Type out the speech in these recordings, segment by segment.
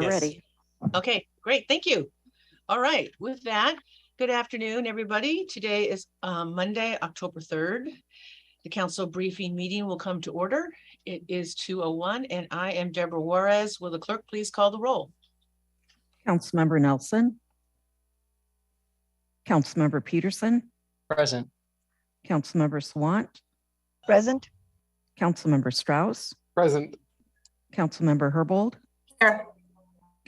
We're ready. Okay, great. Thank you. All right. With that, good afternoon, everybody. Today is Monday, October 3rd. The council briefing meeting will come to order. It is 2:01 and I am Deborah Juarez. Will the clerk please call the roll? Councilmember Nelson. Councilmember Peterson. Present. Councilmember Swant. Present. Councilmember Strauss. Present. Councilmember Herbold. Here.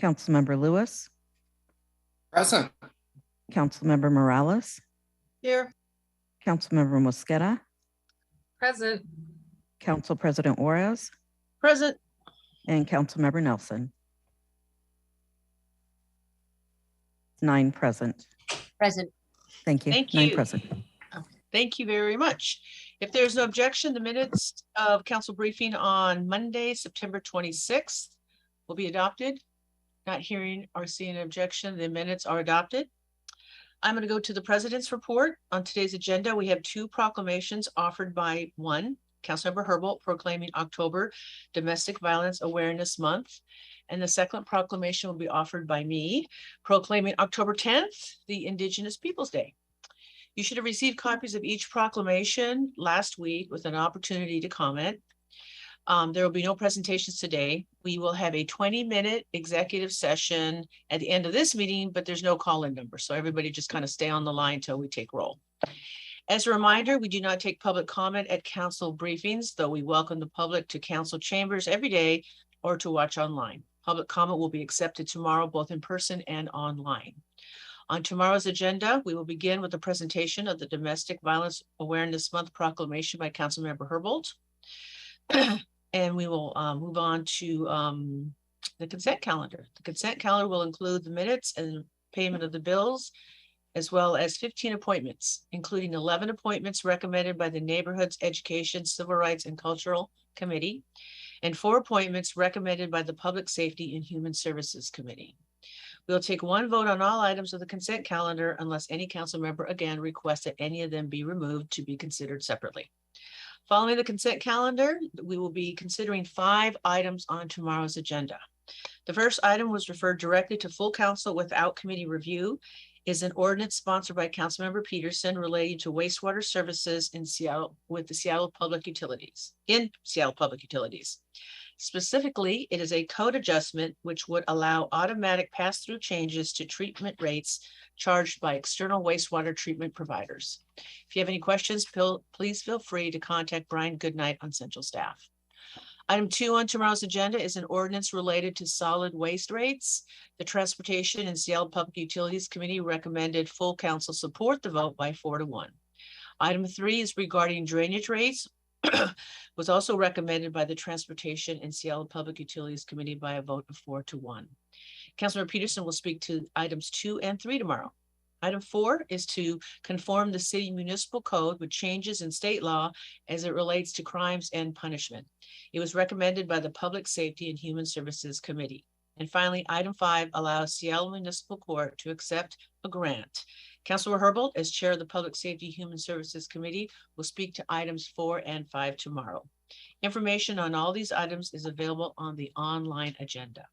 Councilmember Lewis. Present. Councilmember Morales. Here. Councilmember Mosqueda. Present. Council President Juarez. Present. And Councilmember Nelson. 9 present. Present. Thank you. Thank 9 you. present. Thank you very much. If there's no objection, the minutes of council briefing on Monday, September 26th will be adopted. Not hearing or seeing an objection, the minutes are adopted. I'm going to go to the president's report. On today's agenda, we have 2 proclamations offered by one, Councilmember Herbold, proclaiming October Domestic Violence Awareness Month. And the second proclamation will be offered by me, proclaiming October 10th, the Indigenous Peoples Day. You should have received copies of each proclamation last week with an opportunity to comment. There will be no presentations today. We will have a 20-minute executive session at the end of this meeting, but there's no call-in number. So everybody just kind of stay on the line until we take roll. As a reminder, we do not take public comment at council briefings, though we welcome the public to council chambers every day or to watch online. Public comment will be accepted tomorrow, both in person and online. On tomorrow's agenda, we will begin with the presentation of the Domestic Violence Awareness Month proclamation by Councilmember Herbold. And we will move on to the consent calendar. The consent calendar will include the minutes and payment of the bills, as well as 15 appointments, including 11 appointments recommended by the Neighborhoods Education, Civil Rights, and Cultural Committee, and 4 appointments recommended by the Public Safety and Human Services Committee. We'll take 1 vote on all items of the consent calendar unless any council member again requests that any of them be removed to be considered separately. Following the consent calendar, we will be considering 5 items on tomorrow's agenda. The first item was referred directly to full council without committee review, is an ordinance sponsored by Councilmember Peterson relating to wastewater services in Seattle with the Seattle Public Utilities, Specifically, it is a code adjustment which would allow automatic pass-through changes to treatment rates charged by external wastewater treatment providers. If you have any questions, please feel free to contact Brian Goodnight on central staff. Item 2 on tomorrow's agenda is an ordinance related to solid waste rates. The Transportation and Seattle Public Utilities Committee recommended full council support the vote by 4-1. Item 3 is regarding drainage rates. Was also recommended by the Transportation and Seattle Public Utilities Committee by a vote of 4-1. Councilmember Peterson will speak to items 2 and 3 tomorrow. Item 4 is to conform the city municipal code with changes in state law as it relates to crimes and punishment. It was recommended by the Public Safety and Human Services Committee. And finally, item 5 allows Seattle Municipal Court to accept a grant. Councilor Herbold, as chair of the Public Safety Human Services Committee, will speak to items 4 and 5 tomorrow. Information on all these items is available on the online agenda.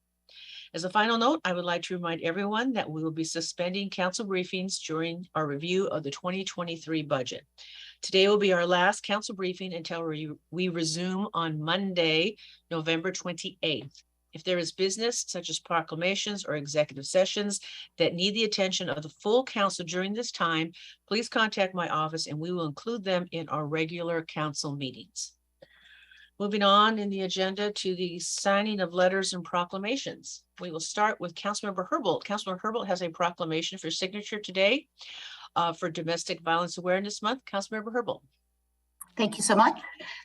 As a final note, I would like to remind everyone that we will be suspending council briefings during our review of the 2023 budget. Today will be our last council briefing until we resume on Monday, November 28th. If there is business such as proclamations or executive sessions that need the attention of the full council during this time, please contact my office and we will include them in our regular council meetings. Moving on in the agenda to the signing of letters and proclamations. We will start with Councilmember Herbold. Councilmember Herbold has a proclamation for signature today for Domestic Violence Awareness Month. Councilmember Herbold. Thank you so much.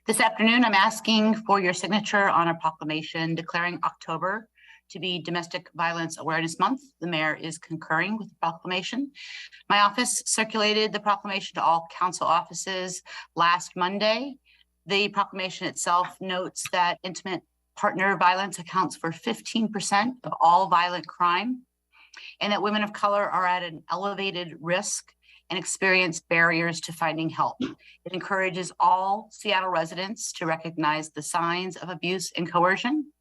This afternoon, I'm asking for your signature on a proclamation declaring October to be Domestic Violence Awareness Month. The mayor is concurring with the proclamation. My office circulated the proclamation to all council offices last Monday. The proclamation itself notes that intimate partner violence accounts for 15% of all violent crime, and that women of color are at an elevated risk and experience barriers to finding help. It encourages all Seattle residents to recognize the signs of abuse and coercion,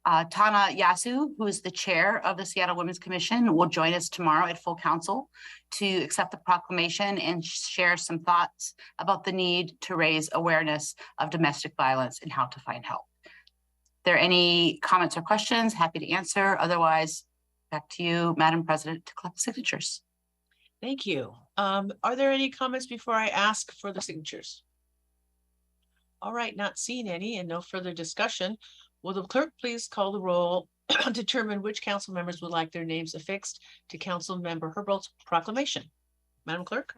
Tana Yasu, who is the chair of the Seattle Women's Commission, will join us tomorrow at full council to accept the proclamation and share some thoughts about the need to raise awareness of domestic violence and how to find help. If there are any comments or questions, happy to answer. Otherwise, back to you, Madam President, to collect signatures. Thank you. Are there any comments before I ask for the signatures? All right, not seeing any and no further discussion. Will the clerk please call the roll, determine which council members would like their names affixed to Council Member Herbold's proclamation? Madam Clerk?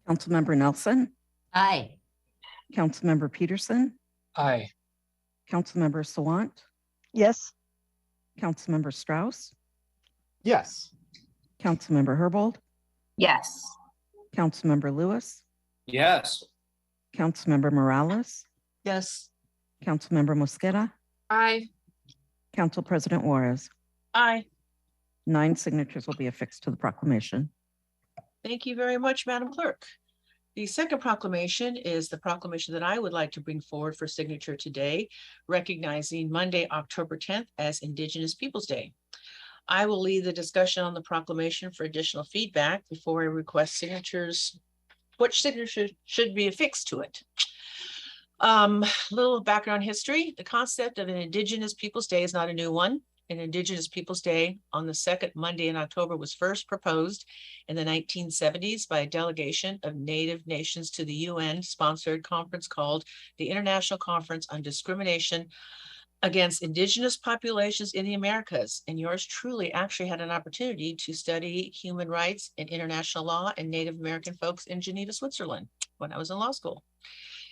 Councilmember Nelson, Aye. Councilmember Peterson, Aye. Councilmember Sawant, Yes. Councilmember Strauss, Yes. Councilmember Herbold, Yes. Councilmember Lewis, Yes. Councilmember Morales, Yes. Councilmember Mosqueda, Aye. Council President Juarez. Aye. 9 signatures will be affixed to the proclamation. Thank you very much, Madam Clerk. The second proclamation is the proclamation that I would like to bring forward for signature today, recognizing Monday, October 10th as Indigenous Peoples' Day. I will lead the discussion on the proclamation for additional feedback before I request signatures, which signature should be affixed to it. Little background history. The concept of an Indigenous Peoples' Day is not a new one. An Indigenous Peoples' Day on the second Monday in October was first proposed in the 1970s by a delegation of Native nations to the UN-sponsored conference called the International Conference on Discrimination Against Indigenous Populations in the Americas. And yours truly actually had an opportunity to study human rights and international law and Native American folks in Geneva, Switzerland, when I was in law school.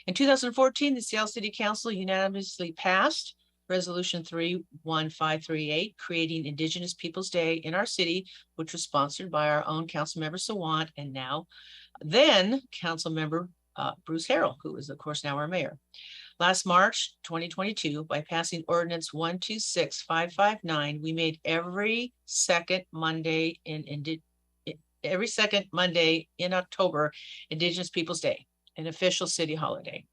In 2014, the Seattle City Council unanimously passed Resolution 31538, creating Indigenous Peoples' Day in our city, which was sponsored by our own Councilmember Sawant and then Councilmember Bruce Harrell, who is of course now our mayor. Last March 2022, by passing Ordinance 126559, we made every second Monday in October Indigenous Peoples' Day, an official city holiday.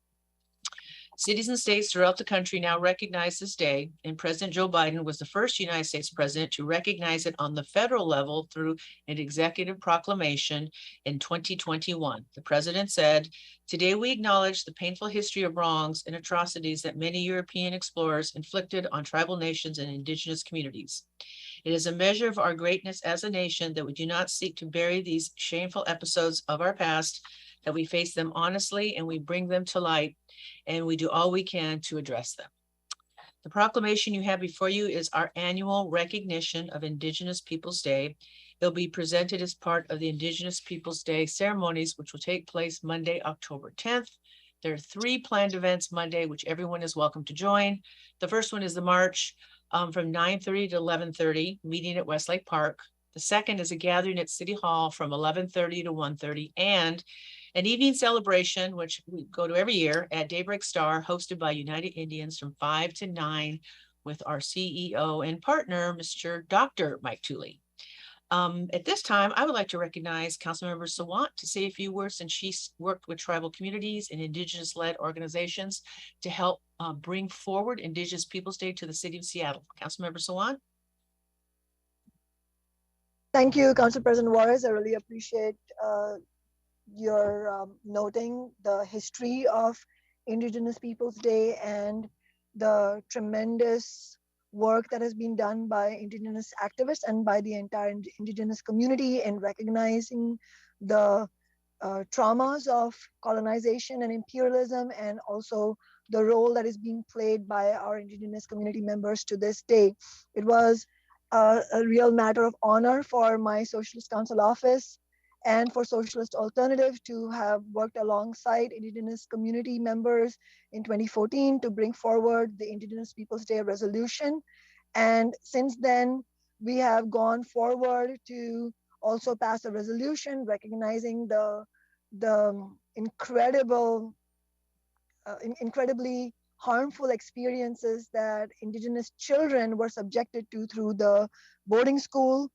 Cities and states throughout the country now recognize this day, and President Joe Biden was the first United States president to recognize it on the federal level through an executive proclamation in 2021. The president said, "Today we acknowledge the painful history of wrongs and atrocities that many European explorers inflicted on tribal nations and indigenous communities. It is a measure of our greatness as a nation that we do not seek to bury these shameful episodes of our past, that we face them honestly and we bring them to light, and we do all we can to address them." The proclamation you have before you is our annual recognition of Indigenous Peoples' Day. It'll be presented as part of the Indigenous Peoples' Day ceremonies, which will take place Monday, October 10th. There are 3 planned events Monday, which everyone is welcome to join. The first one is the march from 9:30 to 11:30, meeting at Westlake Park. The second is a gathering at City Hall from 11:30 to 1:30, and an evening celebration, which we go to every year at Daybreak Star, hosted by United Indians from 5 to 9 with our CEO and partner, Mr. Dr. Mike Tooley. At this time, I would like to recognize Councilmember Sawant to say a few words, since she's worked with tribal communities and Indigenous-led organizations to help bring forward Indigenous Peoples' Day to the city of Seattle. Councilmember Sawant. Thank you, Council President Juarez. I really appreciate your noting the history of Indigenous Peoples' Day and the tremendous work that has been done by Indigenous activists and by the entire Indigenous community in recognizing the traumas of colonization and imperialism, and also the role that is being played by our Indigenous community members to this day. It was a real matter of honor for my Socialist Council office and for Socialist Alternative to have worked alongside Indigenous community members in 2014 to bring forward the Indigenous Peoples' Day resolution. And since then, we have gone forward to also pass a resolution recognizing the incredibly harmful experiences that Indigenous children were subjected to through the boarding school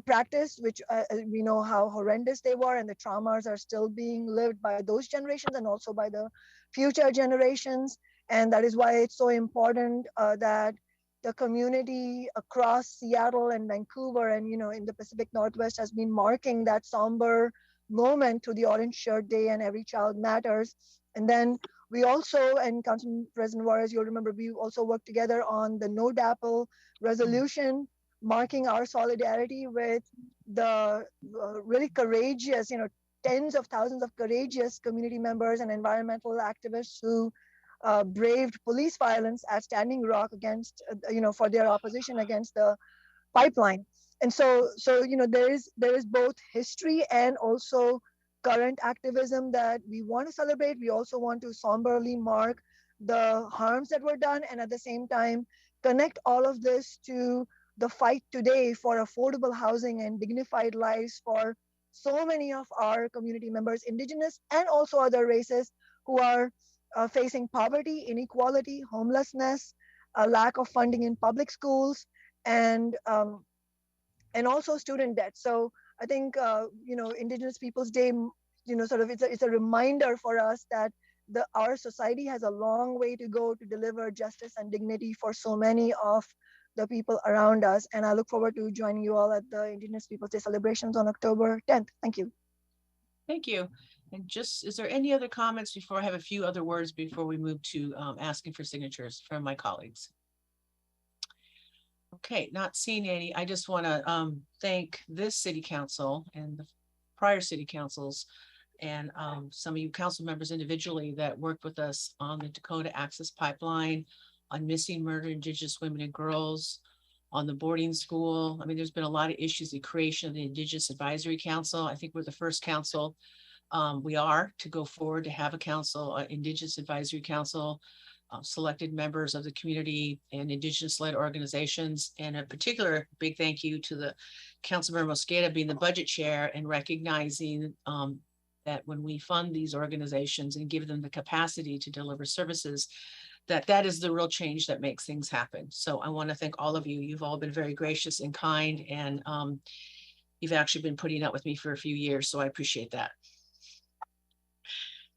practice, which we know how horrendous they were, and the traumas are still being lived by those generations and also by the future generations. And that is why it's so important that the community across Seattle and Vancouver and, in the Pacific Northwest has been marking that somber moment to the Orange Shirt Day and Every Child Matters. And then we also, and Council President Juarez, you'll remember, we also worked together on the No DAPL resolution, marking our solidarity with the really courageous, tens of thousands of courageous community members and environmental activists who braved police violence at Standing Rock against, for their opposition against the pipeline. And so there is both history and also current activism that we want to celebrate. We also want to somberly mark the harms that were done, and at the same time connect all of this to the fight today for affordable housing and dignified lives for so many of our community members, Indigenous and also other races, who are facing poverty, inequality, homelessness, a lack of funding in public schools, and also student debt. So I think Indigenous Peoples Day, sort of it's a reminder for us that our society has a long way to go to deliver justice and dignity for so many of the people around us. And I look forward to joining you all at the Indigenous Peoples Day celebrations on October 10th. Thank you. Thank you. And just, is there any other comments before I have a few other words before we move to asking for signatures from my colleagues? Okay, not seeing any. I just want to thank this city council and the prior city councils and some of you council members individually that worked with us on the Dakota Access Pipeline, on missing murdered Indigenous women and girls, on the boarding school. I mean, there's been a lot of issues, the creation of the Indigenous Advisory Council. I think we're the first council we are to go forward to have a council, Indigenous Advisory Council, selected members of the community and Indigenous-led organizations, and a particular big thank you to the Councilmember Mosqueda being the budget chair and recognizing that when we fund these organizations and give them the capacity to deliver services, that is the real change that makes things happen. So I want to thank all of you. You've all been very gracious and kind, and you've actually been putting up with me for a few years, so I appreciate that.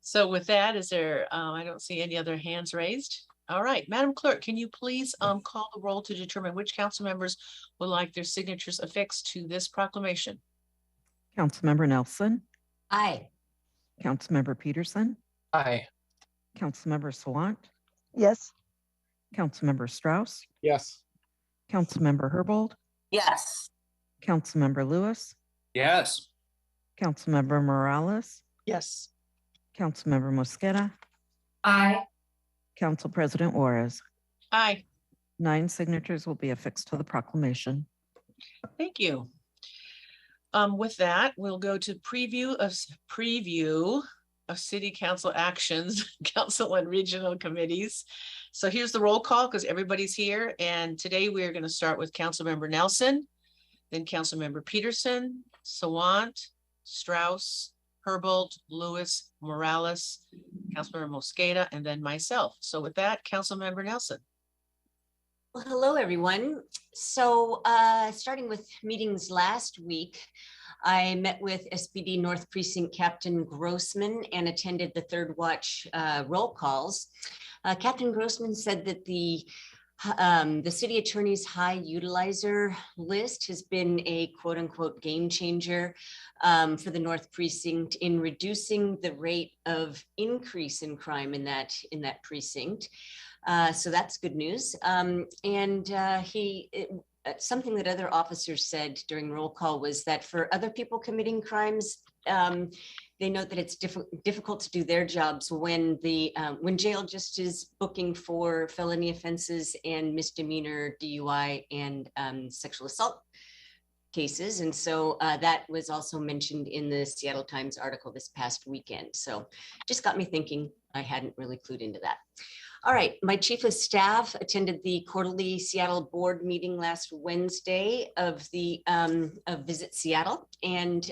So with that, is there, I don't see any other hands raised. All right, Madam Clerk, can you please call the roll to determine which council members would like their signatures affixed to this proclamation? Councilmember Nelson, Aye. Councilmember Peterson, Aye. Councilmember Sawant, Yes. Councilmember Strauss, Yes. Councilmember Herbold, Yes. Councilmember Lewis, Yes. Councilmember Morales, Yes. Councilmember Mosqueda, Aye. Council President Juarez. Aye, 9 signatures will be affixed to the proclamation. thank you. With that, we'll go to preview of city council actions, council and regional committees. So here's the roll call because everybody's here. And today we are going to start with Councilmember Nelson, then Councilmember Peterson, Sawant, Strauss, Herbold, Lewis, Morales, Councilmember Mosqueda, and then myself. So with that, Councilmember Nelson. Well, hello, everyone. So starting with meetings last week, I met with SPD North Precinct Captain Grossman and attended the third watch roll calls. Captain Grossman said that the city attorney's high utilizer list has been a quote unquote game changer for the North Precinct in reducing the rate of increase in crime in that precinct. So that's good news. Something that other officers said during roll call was that for other people committing crimes, they note that it's difficult to do their jobs when jail just is booking for felony offenses and misdemeanor DUI and sexual assault cases. And so that was also mentioned in the Seattle Times article this past weekend. So just got me thinking. I hadn't really clued into that. All right, my chief of staff attended the quarterly Seattle board meeting last Wednesday of Visit Seattle, and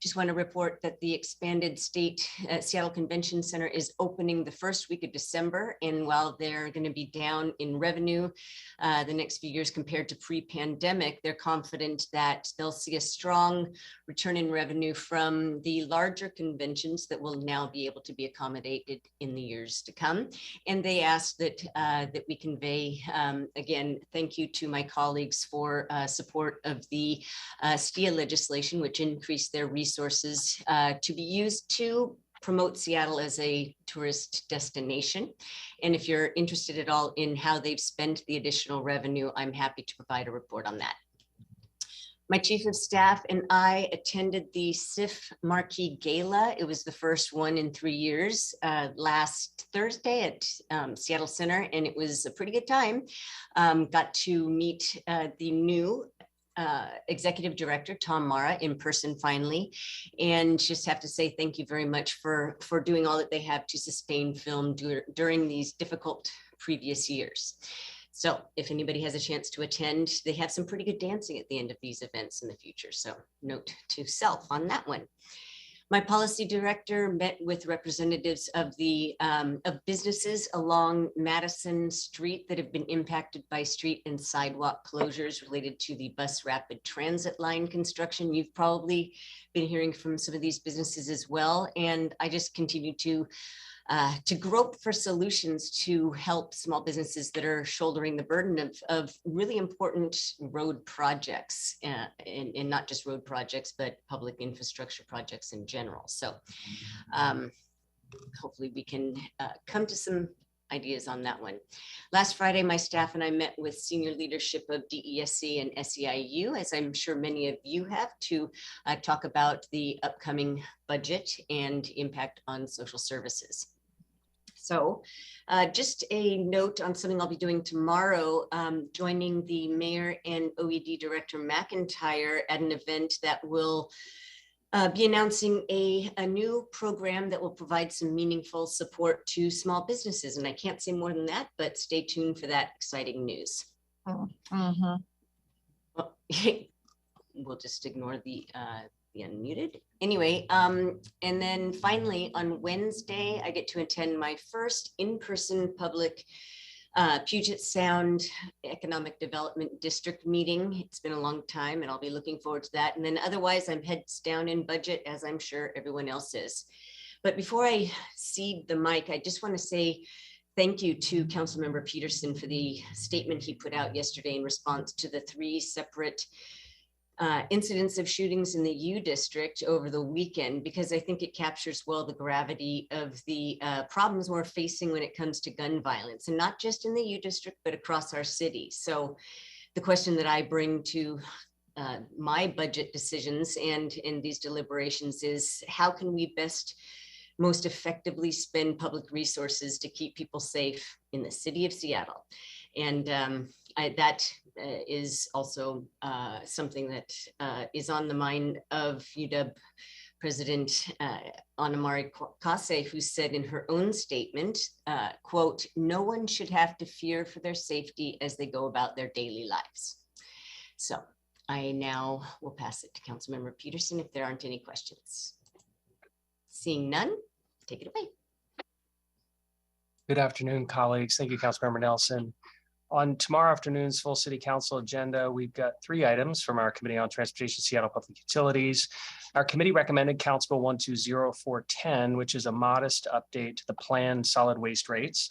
just want to report that the expanded Seattle Convention Center is opening the first week of December, and while they're going to be down in revenue the next few years compared to pre-pandemic, they're confident that they'll see a strong return in revenue from the larger conventions that will now be able to be accommodated in the years to come. And And they asked that we convey, again, thank you to my colleagues for support of the STIA legislation, which increased their resources to be used to promote Seattle as a tourist destination. And if you're interested at all in how they've spent the additional revenue, I'm happy to provide a report on that. My chief of staff and I attended the SIF Marquee Gala. It was the first one in 3 years last Thursday at Seattle Center, and it was a pretty good time. Got to meet the new executive director, Tom Mara, in person finally, and just have to say thank you very much for doing all that they have to sustain film during these difficult previous years. So if anybody has a chance to attend, they have some pretty good dancing at the end of these events in the future. So note to self on that one. My policy director met with representatives of the of businesses along Madison Street that have been impacted by street and sidewalk closures related to the bus rapid transit line construction. You've probably been hearing from some of these businesses as well. And I just continue to grope for solutions to help small businesses that are shouldering the burden of really important road projects, and not just road projects, but public infrastructure projects in general. So hopefully we can come to some ideas on that one. Last Friday, my staff and I met with senior leadership of DESC and SEIU, as I'm sure many of you have, to talk about the upcoming budget and impact on social services. So just a note on something I'll be doing tomorrow, joining the mayor and OED director McIntyre at an event that will be announcing a new program that will provide some meaningful support to small businesses. And I can't say more than that, but stay tuned for that exciting news. Mm-hmm. Well, we'll just ignore the unmuted. Anyway, and then finally on Wednesday, I get to attend my first in-person public Puget Sound Economic Development District meeting. It's been a long time and I'll be looking forward to that. And then otherwise I'm heads down in budget, as I'm sure everyone else is. But before I cede the mic, I just want to say thank you to Councilmember Peterson for the statement he put out yesterday in response to the 3 separate incidents of shootings in the U district over the weekend, because I think it captures well the gravity of the problems we're facing when it comes to gun violence, and not just in the U district, but across our city. So the question that I bring to my budget decisions and in these deliberations is, how can we most effectively spend public resources to keep people safe in the city of Seattle? And that is also something that is on the mind of UW President Anamari Kase, who said in her own statement, quote, "No one should have to fear for their safety as they go about their daily lives." So I now will pass it to Councilmember Peterson if there aren't any questions. Seeing none, take it away. Good afternoon, colleagues. Thank you, Councilmember Nelson. On tomorrow afternoon's full city council agenda, we've got 3 items from our Committee on Transportation, Seattle Public Utilities. Our committee recommended Council Bill 120410, which is a modest update to the planned solid waste rates.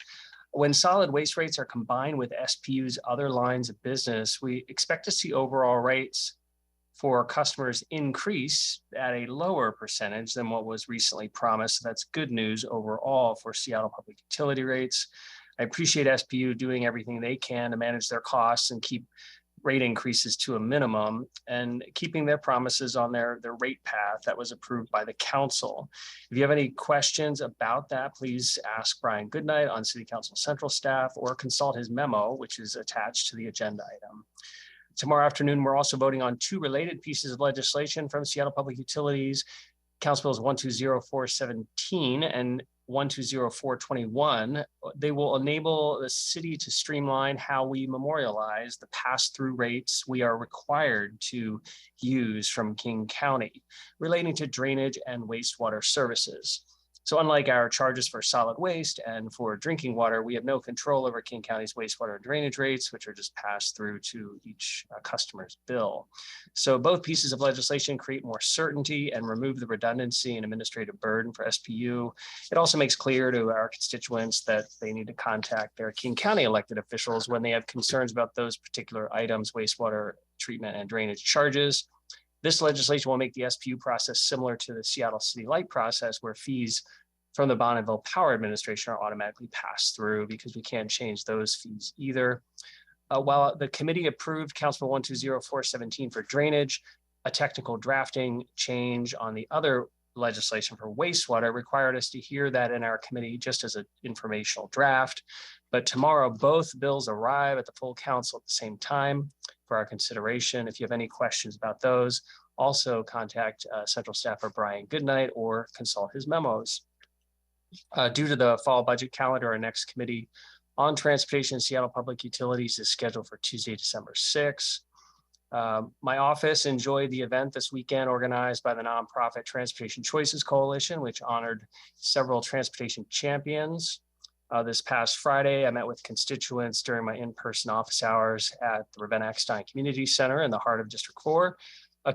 When solid waste rates are combined with SPU's other lines of business, we expect to see overall rates for customers increase at a lower percentage than what was recently promised. That's good news overall for Seattle Public Utility rates. I appreciate SPU doing everything they can to manage their costs and keep rate increases to a minimum and keeping their promises on their rate path that was approved by the council. If you have any questions about that, please ask Brian Goodnight on City Council Central staff or consult his memo, which is attached to the agenda item. Tomorrow afternoon, we're also voting on 2 related pieces of legislation from Seattle Public Utilities, Council Bills 120417 and 120421. They will enable the city to streamline how we memorialize the pass-through rates we are required to use from King County relating to drainage and wastewater services. So unlike our charges for solid waste and for drinking water, we have no control over King County's wastewater and drainage rates, which are just passed through to each customer's bill. So both pieces of legislation create more certainty and remove the redundancy and administrative burden for SPU. It also makes clear to our constituents that they need to contact their King County elected officials when they have concerns about those particular items, wastewater treatment and drainage charges. This legislation will make the SPU process similar to the Seattle City Light process, where fees from the Bonneville Power Administration are automatically passed through because we can't change those fees either. While the committee approved Council 120417 for drainage, a technical drafting change on the other legislation for wastewater required us to hear that in our committee just as an informational draft. But tomorrow, both bills arrive at the full council at the same time for our consideration. If you have any questions about those, also contact Central Staffer Brian Goodnight or consult his memos. Due to the fall budget calendar, our next committee on transportation and Seattle Public Utilities is scheduled for Tuesday, December 6th. My office enjoyed the event this weekend organized by the nonprofit Transportation Choices Coalition, which honored several transportation champions. This past Friday, I met with constituents during my in-person office hours at the Ravenna Eckstein Community Center in the heart of District 4.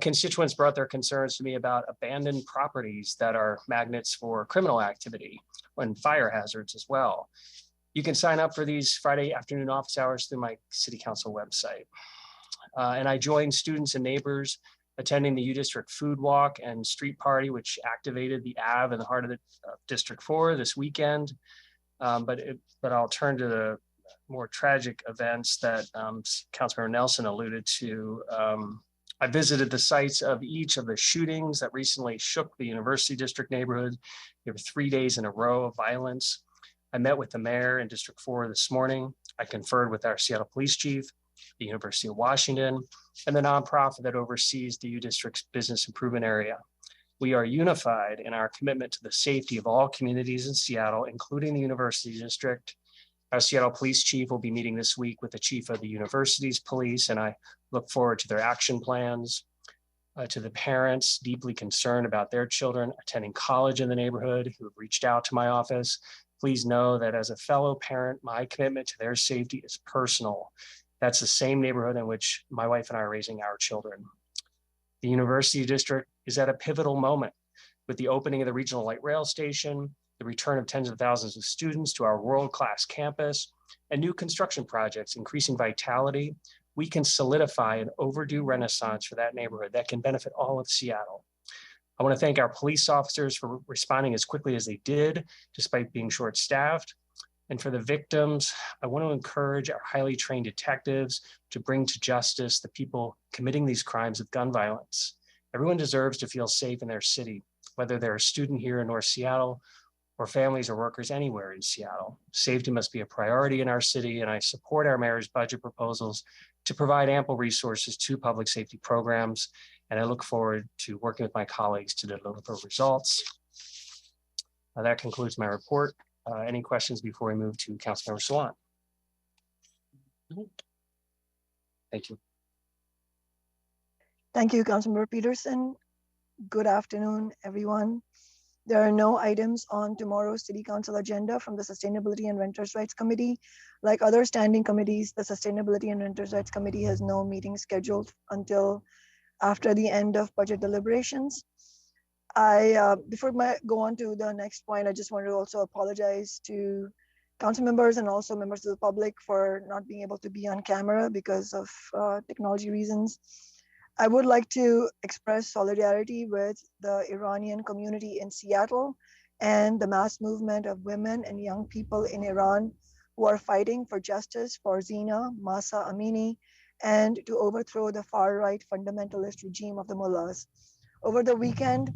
Constituents brought their concerns to me about abandoned properties that are magnets for criminal activity and fire hazards as well. You can sign up for these Friday afternoon office hours through my City Council website. And I joined students and neighbors attending the U District Food Walk and Street Party, which activated the Ave in the heart of the District 4 this weekend. But I'll turn to the more tragic events that Councilmember Nelson alluded to. I visited the sites of each of the shootings that recently shook the University District neighborhood. There were 3 days in a row of violence. I met with the mayor in District 4 this morning. I conferred with our Seattle Police Chief, the University of Washington, and the nonprofit that oversees the U District's business improvement area. We are unified in our commitment to the safety of all communities in Seattle, including the University District. Our Seattle Police Chief will be meeting this week with the chief of the university's police, and I look forward to their action plans. To the parents deeply concerned about their children attending college in the neighborhood who have reached out to my office, please know that as a fellow parent, my commitment to their safety is personal. That's the same neighborhood in which my wife and I are raising our children. The University District is at a pivotal moment with the opening of the regional light rail station, the return of tens of thousands of students to our world-class campus, and new construction projects increasing vitality. We can solidify an overdue renaissance for that neighborhood that can benefit all of Seattle. I want to thank our police officers for responding as quickly as they did, despite being short-staffed. And for the victims, I want to encourage our highly trained detectives to bring to justice the people committing these crimes of gun violence. Everyone deserves to feel safe in their city, whether they're a student here in North Seattle or families or workers anywhere in Seattle. Safety must be a priority in our city, and I support our mayor's budget proposals to provide ample resources to public safety programs. And I look forward to working with my colleagues to deliver results. That concludes my report. Any questions before we move to Councilmember Sawant? Thank you. Thank you, Councilmember Peterson. Good afternoon, everyone. There are no items on tomorrow's City Council agenda from the Sustainability and Renters' Rights Committee. Like other standing committees, the Sustainability and Renters' Rights Committee has no meeting scheduled until after the end of budget deliberations. Before I go on to the next point, I just want to also apologize to council members and also members of the public for not being able to be on camera because of technology reasons. I would like to express solidarity with the Iranian community in Seattle and the mass movement of women and young people in Iran who are fighting for justice for Zina, Mahsa Amini, and to overthrow the far-right fundamentalist regime of the mullahs. Over the weekend,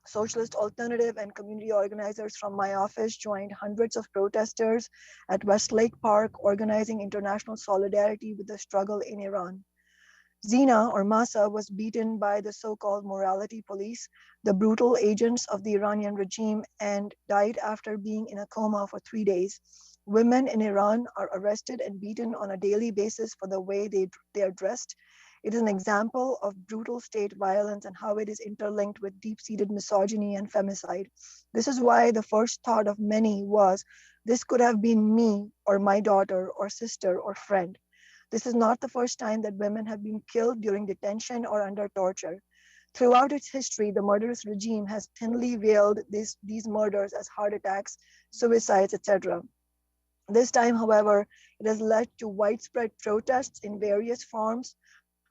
Socialist Alternative and community organizers from my office joined hundreds of protesters at Westlake Park, organizing international solidarity with the struggle in Iran. Zina, or Mahsa, was beaten by the so-called morality police, the brutal agents of the Iranian regime, and died after being in a coma for 3 days. Women in Iran are arrested and beaten on a daily basis for the way they are dressed. It is an example of brutal state violence and how it is interlinked with deep-seated misogyny and femicide. This is why the first thought of many was, this could have been me or my daughter or sister or friend. This is not the first time that women have been killed during detention or under torture. Throughout its history, the murderous regime has thinly veiled these murders as heart attacks, suicides, etc. This time, however, it has led to widespread protests in various forms,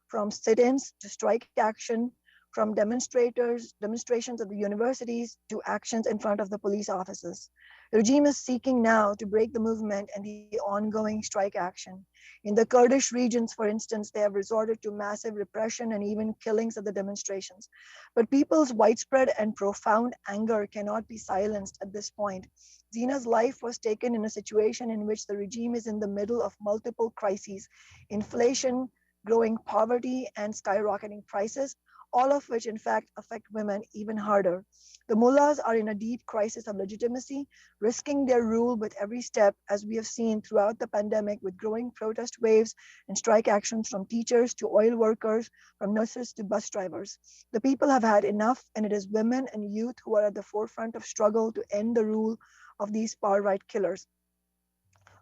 from sit-ins to strike action, from demonstrations at the universities to actions in front of the police offices. The regime is seeking now to break the movement and the ongoing strike action. In the Kurdish regions, for instance, they have resorted to massive repression and even killings at the demonstrations. But people's widespread and profound anger cannot be silenced at this point. Zina's life was taken in a situation in which the regime is in the middle of multiple crises: inflation, growing poverty, and skyrocketing prices, all of which in fact affect women even harder. The mullahs are in a deep crisis of legitimacy, risking their rule with every step, as we have seen throughout the pandemic, with growing protest waves and strike actions from teachers to oil workers, from nurses to bus drivers. The people have had enough, and it is women and youth who are at the forefront of struggle to end the rule of these far-right killers.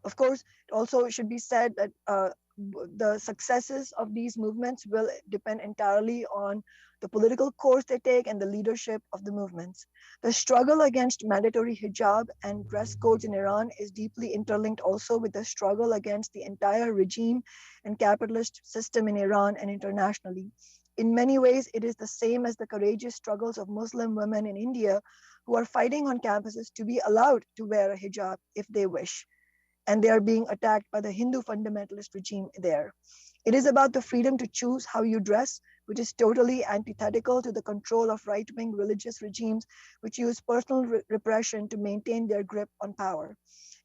Of course, it also should be said that the successes of these movements will depend entirely on the political course they take and the leadership of the movements. The struggle against mandatory hijab and dress codes in Iran is deeply interlinked also with the struggle against the entire regime and capitalist system in Iran and internationally. In many ways, it is the same as the courageous struggles of Muslim women in India who are fighting on campuses to be allowed to wear a hijab if they wish, and they are being attacked by the Hindu fundamentalist regime there. It is about the freedom to choose how you dress, which is totally antithetical to the control of right-wing religious regimes which use personal repression to maintain their grip on power.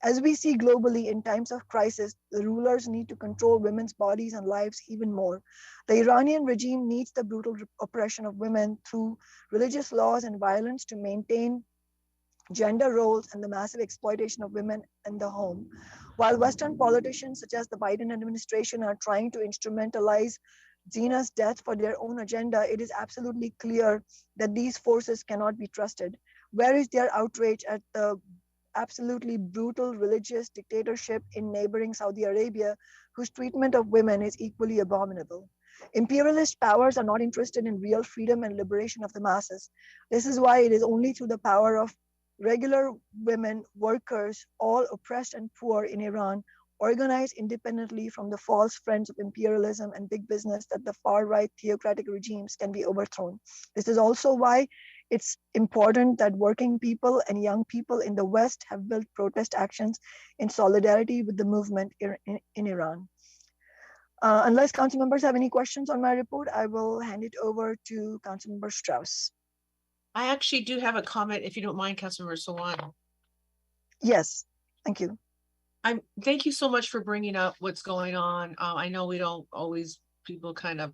As we see globally in times of crisis, the rulers need to control women's bodies and lives even more. The Iranian regime needs the brutal oppression of women through religious laws and violence to maintain gender roles and the massive exploitation of women in the home. While Western politicians such as the Biden administration are trying to instrumentalize Zina's death for their own agenda, it is absolutely clear that these forces cannot be trusted. Where is their outrage at the absolutely brutal religious dictatorship in neighboring Saudi Arabia, whose treatment of women is equally abominable? Imperialist powers are not interested in real freedom and liberation of the masses. This is why it is only through the power of regular women, workers, all oppressed and poor in Iran, organized independently from the false friends of imperialism and big business, that the far-right theocratic regimes can be overthrown. This is also why it's important that working people and young people in the West have built protest actions in solidarity with the movement in Iran. Unless council members have any questions on my report, I will hand it over to Councilmember Strauss. I actually do have a comment, if you don't mind, Councilmember Sawant. Yes, thank you. Thank you so much for bringing up what's going on. I know we don't always, people kind of,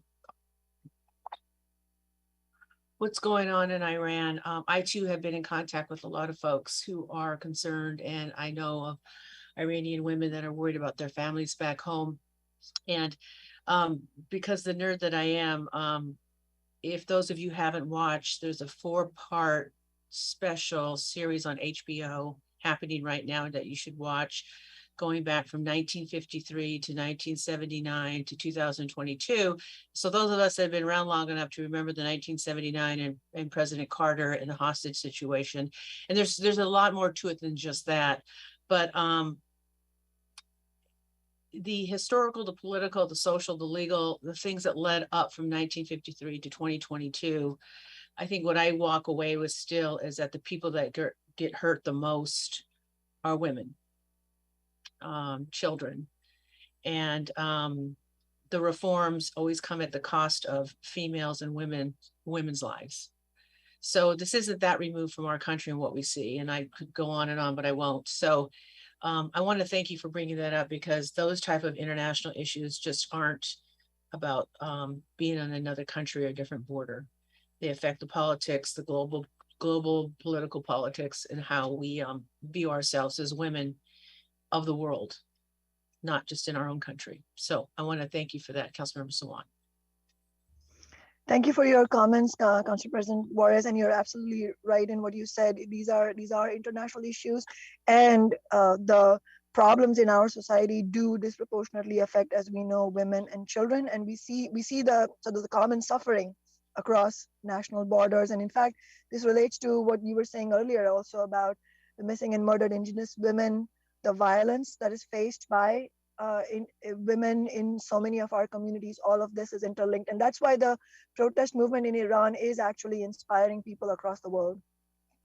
what's going on in Iran. I too have been in contact with a lot of folks who are concerned, and I know of Iranian women that are worried about their families back home. And because the nerd that I am, if those of you haven't watched, there's a 4-part special series on HBO happening right now that you should watch, going back from 1953 to 1979 to 2022. So those of us that have been around long enough to remember the 1979 and President Carter and the hostage situation. And there's a lot more to it than just that. But the historical, the political, the social, the legal, the things that led up from 1953 to 2022, I think what I walk away with still is that the people that get hurt the most are women, children, and the reforms always come at the cost of females and women's lives. So this isn't that removed from our country and what we see, and I could go on and on, but I won't. So I want to thank you for bringing that up, because those type of international issues just aren't about being on another country or a different border. They affect the politics, the global political politics, and how we view ourselves as women of the world, not just in our own country. So I want to thank you for that, Councilmember Sawant. Thank you for your comments, Council President Juarez, and you're absolutely right in what you said. These are international issues, and the problems in our society do disproportionately affect, as we know, women and children. And we see the common suffering across national borders. And in fact, this relates to what you were saying earlier, also about the missing and murdered Indigenous women, the violence that is faced by women in so many of our communities. All of this is interlinked, and that's why the protest movement in Iran is actually inspiring people across the world.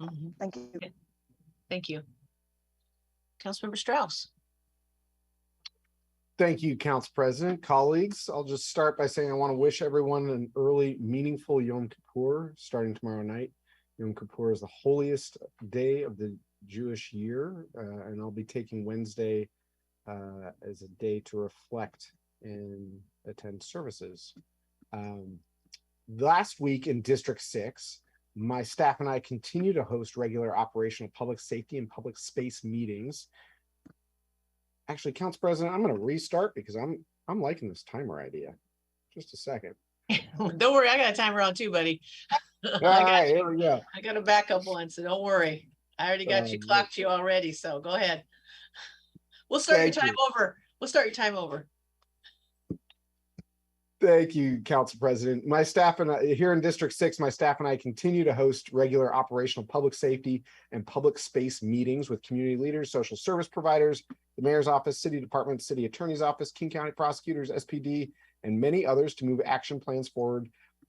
Mhm. Thank you. Thank you. Councilmember Strauss. Thank you, Council President. Colleagues, I'll just start by saying I want to wish everyone an early, meaningful Yom Kippur starting tomorrow night. Yom Kippur is the holiest day of the Jewish year, and I'll be taking Wednesday as a day to reflect and attend services. Last week in District 6, my staff and I continue to host regular operational public safety and public space meetings. Actually, Council President, I'm going to restart because I'm liking this timer idea. Just a second. Don't worry, I got a timer on too, buddy. All right, here we go. I got a backup one, so don't worry. I already got you clocked you already, so go ahead. We'll start your time over. We'll start your time over. Thank you, Council President. My staff and I, here in District 6, my staff and I continue to host regular operational public safety and public space meetings with community leaders, social service providers, the mayor's office, city department, city attorney's office, King County prosecutors, SPD, and many others to move action plans forward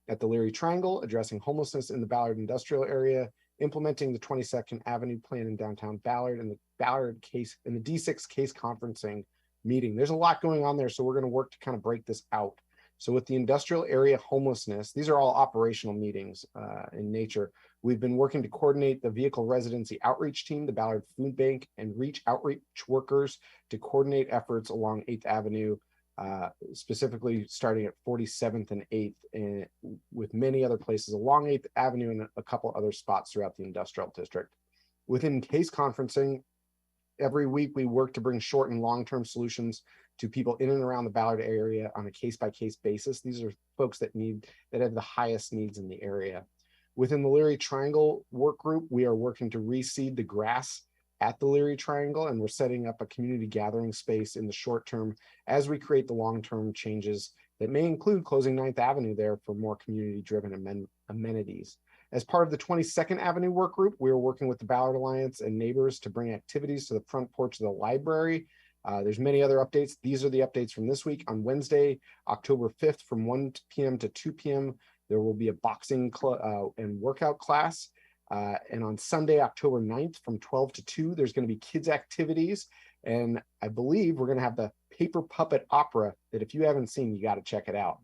at the Leary Triangle, addressing homelessness in the Ballard industrial area, implementing the 22nd Avenue plan in downtown Ballard, and the Ballard case and the D6 case conferencing meeting. There's a lot going on there, so we're going to work to kind of break this out. So with the industrial area homelessness, these are all operational meetings in nature. We've been working to coordinate the vehicle residency outreach team, the Ballard Food Bank, and reach outreach workers to coordinate efforts along 8th Avenue, specifically starting at 47th and 8th, and with many other places along 8th Avenue and a couple other spots throughout the industrial district. Within case conferencing, every week we work to bring short and long-term solutions to people in and around the Ballard area on a case-by-case basis. These are folks that have the highest needs in the area. Within the Leary Triangle work group, we are working to reseed the grass at the Leary Triangle, and we're setting up a community gathering space in the short term as we create the long-term changes that may include closing 9th Avenue there for more community-driven amenities. As part of the 22nd Avenue work group, we are working with the Ballard Alliance and neighbors to bring activities to the front porch of the library. There's many other updates. These are the updates from this week. On Wednesday, October 5th from 1 p.m. to 2 p.m., there will be a boxing and workout class. And on Sunday, October 9th from 12 to 2, there's going to be kids activities. And I believe we're going to have the Paper Puppet Opera that if you haven't seen, you got to check it out.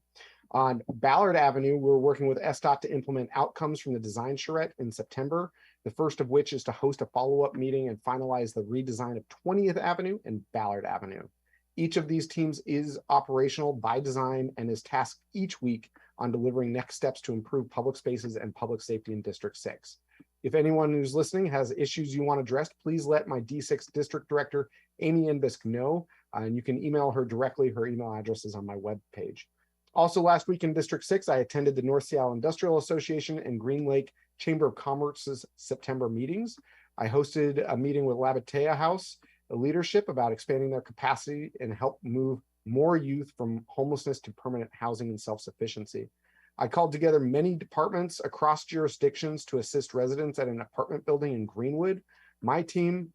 On Ballard Avenue, we're working with SDOT to implement outcomes from the design charrette in September, the first of which is to host a follow-up meeting and finalize the redesign of 20th Avenue and Ballard Avenue. Each of these teams is operational by design and is tasked each week on delivering next steps to improve public spaces and public safety in District 6. If anyone who's listening has issues you want addressed, please let my D6 District Director, Amy Inbisk, know, and you can email her directly. Her email address is on my webpage. Also, last week in District 6, I attended the North Seattle Industrial Association and Green Lake Chamber of Commerce's September meetings. I hosted a meeting with Labatea House leadership about expanding their capacity and help move more youth from homelessness to permanent housing and self-sufficiency. I called together many departments across jurisdictions to assist residents at an apartment building in Greenwood. My team,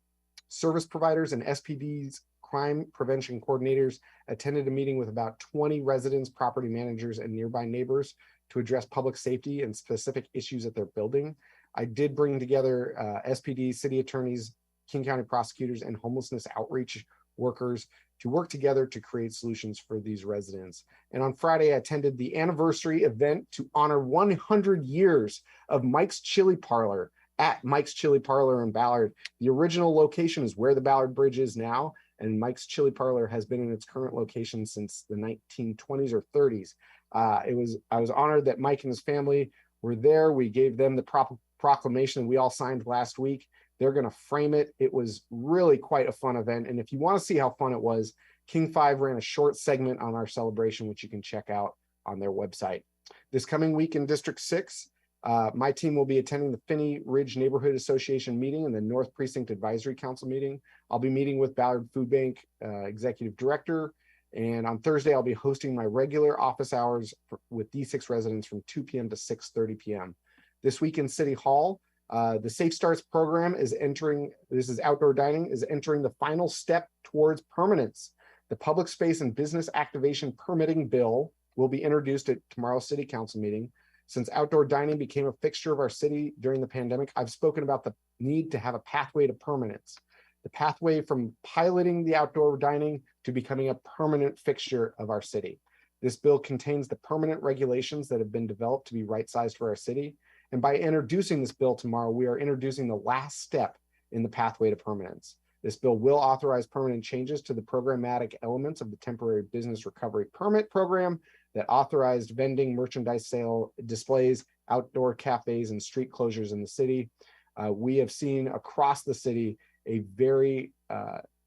service providers, and SPD's crime prevention coordinators attended a meeting with about 20 residents, property managers, and nearby neighbors to address public safety and specific issues at their building. I did bring together SPD, city attorneys, King County prosecutors, and homelessness outreach workers to work together to create solutions for these residents. And on Friday, I attended the anniversary event to honor 100 years of Mike's Chili Parlor at Mike's Chili Parlor in Ballard. The original location is where the Ballard Bridge is now, and Mike's Chili Parlor has been in its current location since the 1920s or 30s. I was honored that Mike and his family were there. We gave them the proclamation we all signed last week. They're going to frame it. It was really quite a fun event. And if you want to see how fun it was, King 5 ran a short segment on our celebration, which you can check out on their website. This coming week in District 6, my team will be attending the Finney Ridge Neighborhood Association meeting and the North Precinct Advisory Council meeting. I'll be meeting with Ballard Food Bank Executive Director. And on Thursday, I'll be hosting my regular office hours with D6 residents from 2 p.m. to 6:30 p.m. This week in City Hall, the Safe Starts program is entering, this is outdoor dining, is entering the final step towards permanence. The Public Space and Business Activation Permitting Bill will be introduced at tomorrow's City Council meeting. Since outdoor dining became a fixture of our city during the pandemic, I've spoken about the need to have a pathway to permanence. The pathway from piloting the outdoor dining to becoming a permanent fixture of our city. This bill contains the permanent regulations that have been developed to be right-sized for our city. And by introducing this bill tomorrow, we are introducing the last step in the pathway to permanence. This bill will authorize permanent changes to the programmatic elements of the temporary business recovery permit program that authorized vending, merchandise sale, displays, outdoor cafes, and street closures in the city. We have seen across the city a very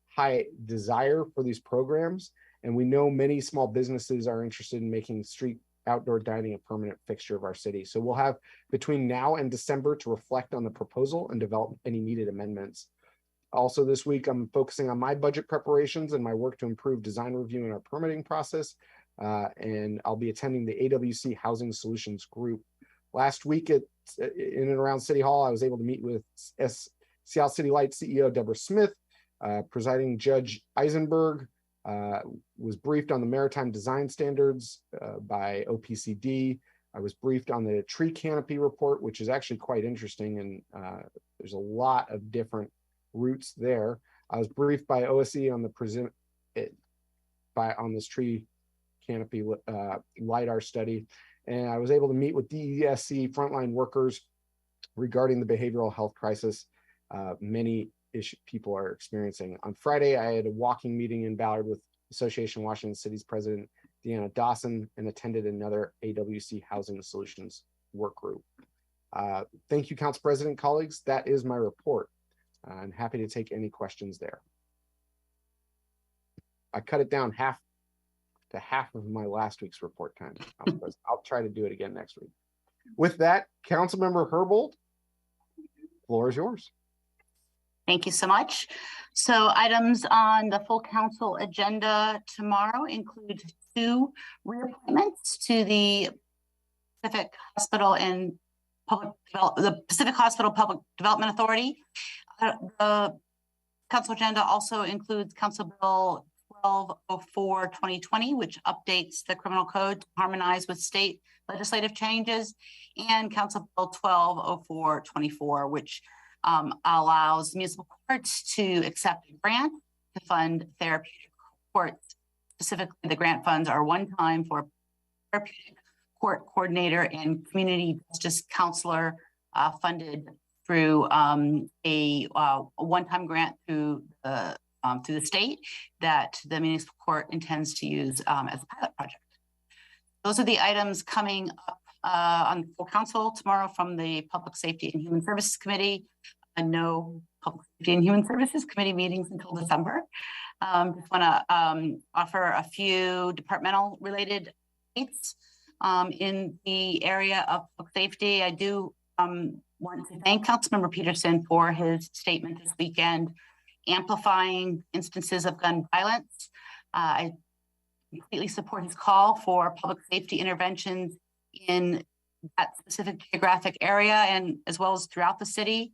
high desire for these programs, and we know many small businesses are interested in making street outdoor dining a permanent fixture of our city. So we'll have between now and December to reflect on the proposal and develop any needed amendments. Also this week, I'm focusing on my budget preparations and my work to improve design review in our permitting process. And I'll be attending the AWC Housing Solutions Group. Last week in and around City Hall, I was able to meet with Seattle City Light CEO Deborah Smith. Presiding Judge Eisenberg was briefed on the maritime design standards by OPCD. I was briefed on the tree canopy report, which is actually quite interesting, and there's a lot of different routes there. I was briefed by OSE on the on this tree canopy LiDAR study, and I was able to meet with DESC frontline workers regarding the behavioral health crisis many people are experiencing. On Friday, I had a walking meeting in Ballard with Association Washington City's president, Deanna Dawson, and attended another AWC Housing Solutions work group. Thank you, Council President, colleagues. That is my report. I'm happy to take any questions there. I cut it down half of my last week's report time. I'll try to do it again next week. With that, Councilmember Herbold, floor is yours. Thank you so much. So items on the full council agenda tomorrow include 2 reappointments to the Pacific Hospital and Pacific Hospital Public Development Authority. The council agenda also includes Council Bill 1204/2020, which updates the criminal code to harmonize with state legislative changes, and Council Bill 1204/24, which allows municipal courts to accept a grant to fund therapeutic courts. Specifically, the grant funds are one time for therapeutic court coordinator and community justice counselor funded through a one-time grant through the state that the municipal court intends to use as a pilot project. Those are the items coming up on full council tomorrow from the Public Safety and Human Services Committee. No Public Safety and Human Services Committee meetings until December. Just want to offer a few departmental related updates in the area of public safety. I do want to thank Councilmember Peterson for his statement this weekend, amplifying instances of gun violence. I completely support his call for public safety interventions in that specific geographic area and as well as throughout the city.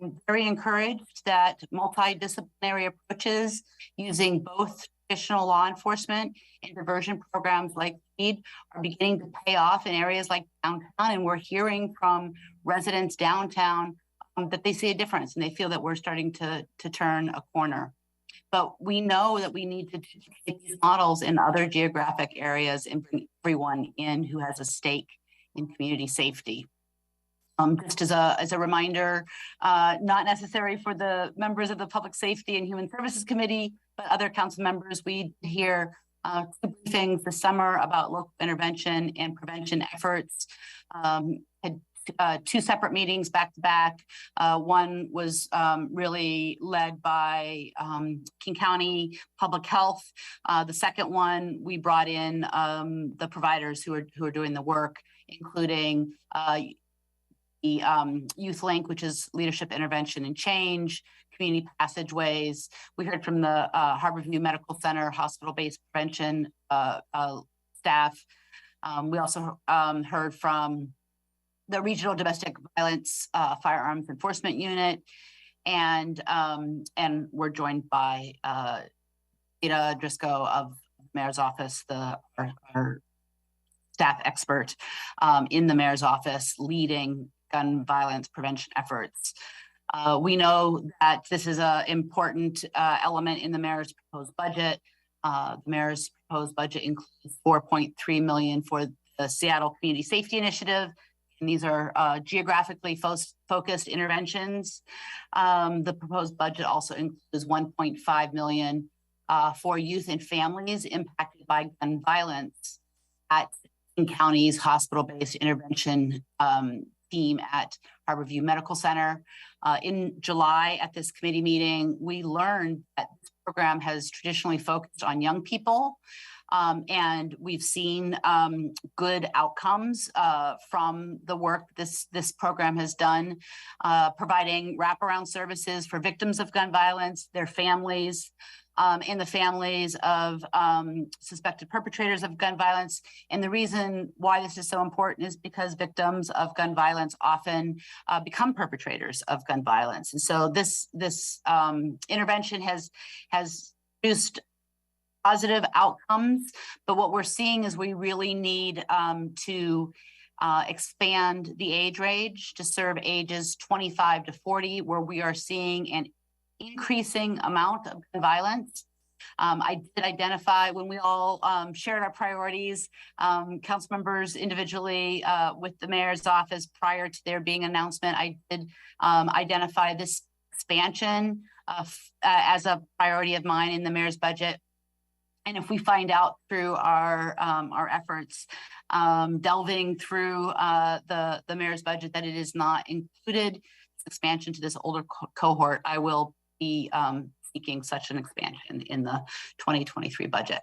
I'm very encouraged that multidisciplinary approaches using both traditional law enforcement and diversion programs like LEAD are beginning to pay off in areas like downtown. And we're hearing from residents downtown that they see a difference and they feel that we're starting to turn a corner. But we know that we need to take these models in other geographic areas and bring everyone in who has a stake in community safety. Just as a reminder, not necessary for the members of the Public Safety and Human Services Committee, but other council members, we hear 2 briefings this summer about local intervention and prevention efforts. Had 2 separate meetings back to back. One was really led by King County Public Health. The second one, we brought in the providers who are doing the work including the Youth Link, which is leadership intervention and change, community passageways. We heard from the Harborview Medical Center hospital-based prevention staff. We also heard from the Regional Domestic Violence Firearms Enforcement Unit, and we're joined by Ada Driscoll of the Mayor's Office, our staff expert in the Mayor's Office leading gun violence prevention efforts. We know that this is an important element in the Mayor's proposed budget. The Mayor's proposed budget includes $4.3 million for the Seattle Community Safety Initiative. And these are geographically focused interventions. The proposed budget also includes $1.5 million for youth and families impacted by gun violence at King County's hospital-based intervention team at Harborview Medical Center. In July at this committee meeting, we learned that this program has traditionally focused on young people. And we've seen good outcomes from the work this program has done, providing wraparound services for victims of gun violence, their families, and the families of suspected perpetrators of gun violence. And the reason why this is so important is because victims of gun violence often become perpetrators of gun violence. And so this intervention has produced positive outcomes, but what we're seeing is we really need to expand the age range to serve ages 25 to 40, where we are seeing an increasing amount of gun violence. I did identify when we all shared our priorities, council members individually with the Mayor's Office prior to there being an announcement. I did identify this expansion as a priority of mine in the Mayor's budget. And if we find out through our efforts delving through the Mayor's budget that it is not included, expansion to this older cohort, I will be seeking such an expansion in the 2023 budget.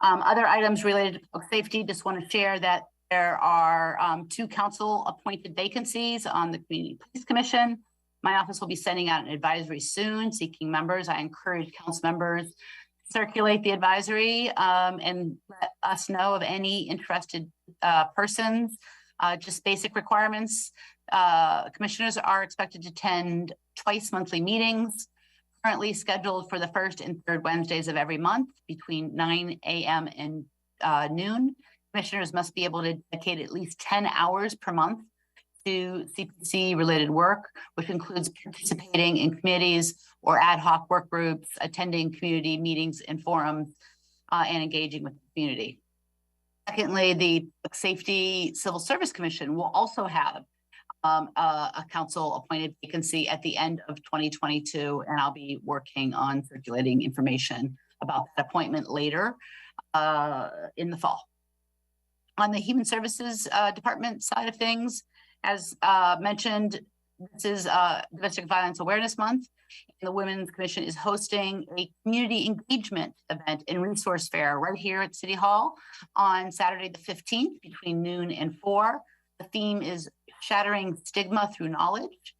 Other items related to public safety, just want to share that there are 2 council appointed vacancies on the Community Police Commission. My office will be sending out an advisory soon, seeking members. I encourage council members circulate the advisory and let us know of any interested persons. Just basic requirements. Commissioners are expected to attend twice monthly meetings, currently scheduled for the 1st and 3rd Wednesdays of every month between 9 a.m. and noon. Commissioners must be able to dedicate at least 10 hours per month to CPC related work, which includes participating in committees or ad hoc work groups, attending community meetings and forums, and engaging with the community. Secondly, the Public Safety Civil Service Commission will also have a council appointed vacancy at the end of 2022, and I'll be working on circulating information about that appointment later in the fall. On the Human Services Department side of things, as mentioned, this is Domestic Violence Awareness Month. And the Women's Commission is hosting a community engagement event and resource fair right here at City Hall on Saturday the 15th between noon and 4. The theme is Shattering Stigma Through Knowledge.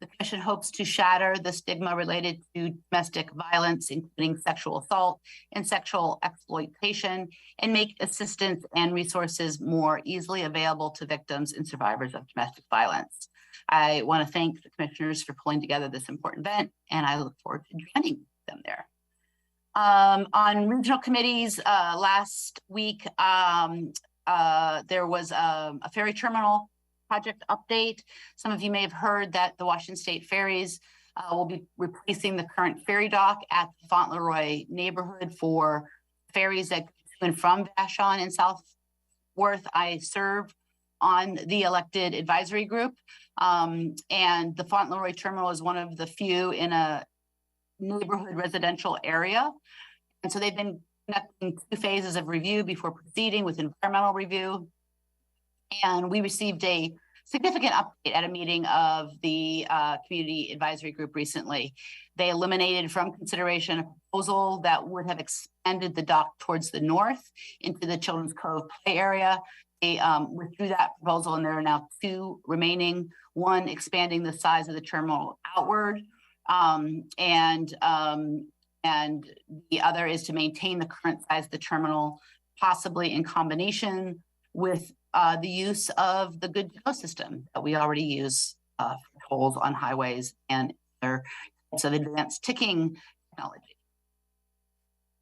The Commission hopes to shatter the stigma related to domestic violence, including sexual assault and sexual exploitation, and make assistance and resources more easily available to victims and survivors of domestic violence. I want to thank the commissioners for pulling together this important event, and I look forward to joining them there. On regional committees, last week, there was a ferry terminal project update. Some of you may have heard that the Washington State Ferries will be replacing the current ferry dock at the Fauntleroy neighborhood for ferries that go to and from Vashon and South Worth. I serve on the elected advisory group, and the Fauntleroy terminal is one of the few in a neighborhood residential area. And so they've been conducting 2 phases of review before proceeding with environmental review. And we received a significant update at a meeting of the community advisory group recently. They eliminated from consideration a proposal that would have expanded the dock towards the north into the Children's Cove play area they withdrew that proposal, and there are now two remaining. One expanding the size of the terminal outward, and the other is to maintain the current size of the terminal, possibly in combination with the use of the good to go system that we already use for tolls on highways and other types of advanced ticking technology.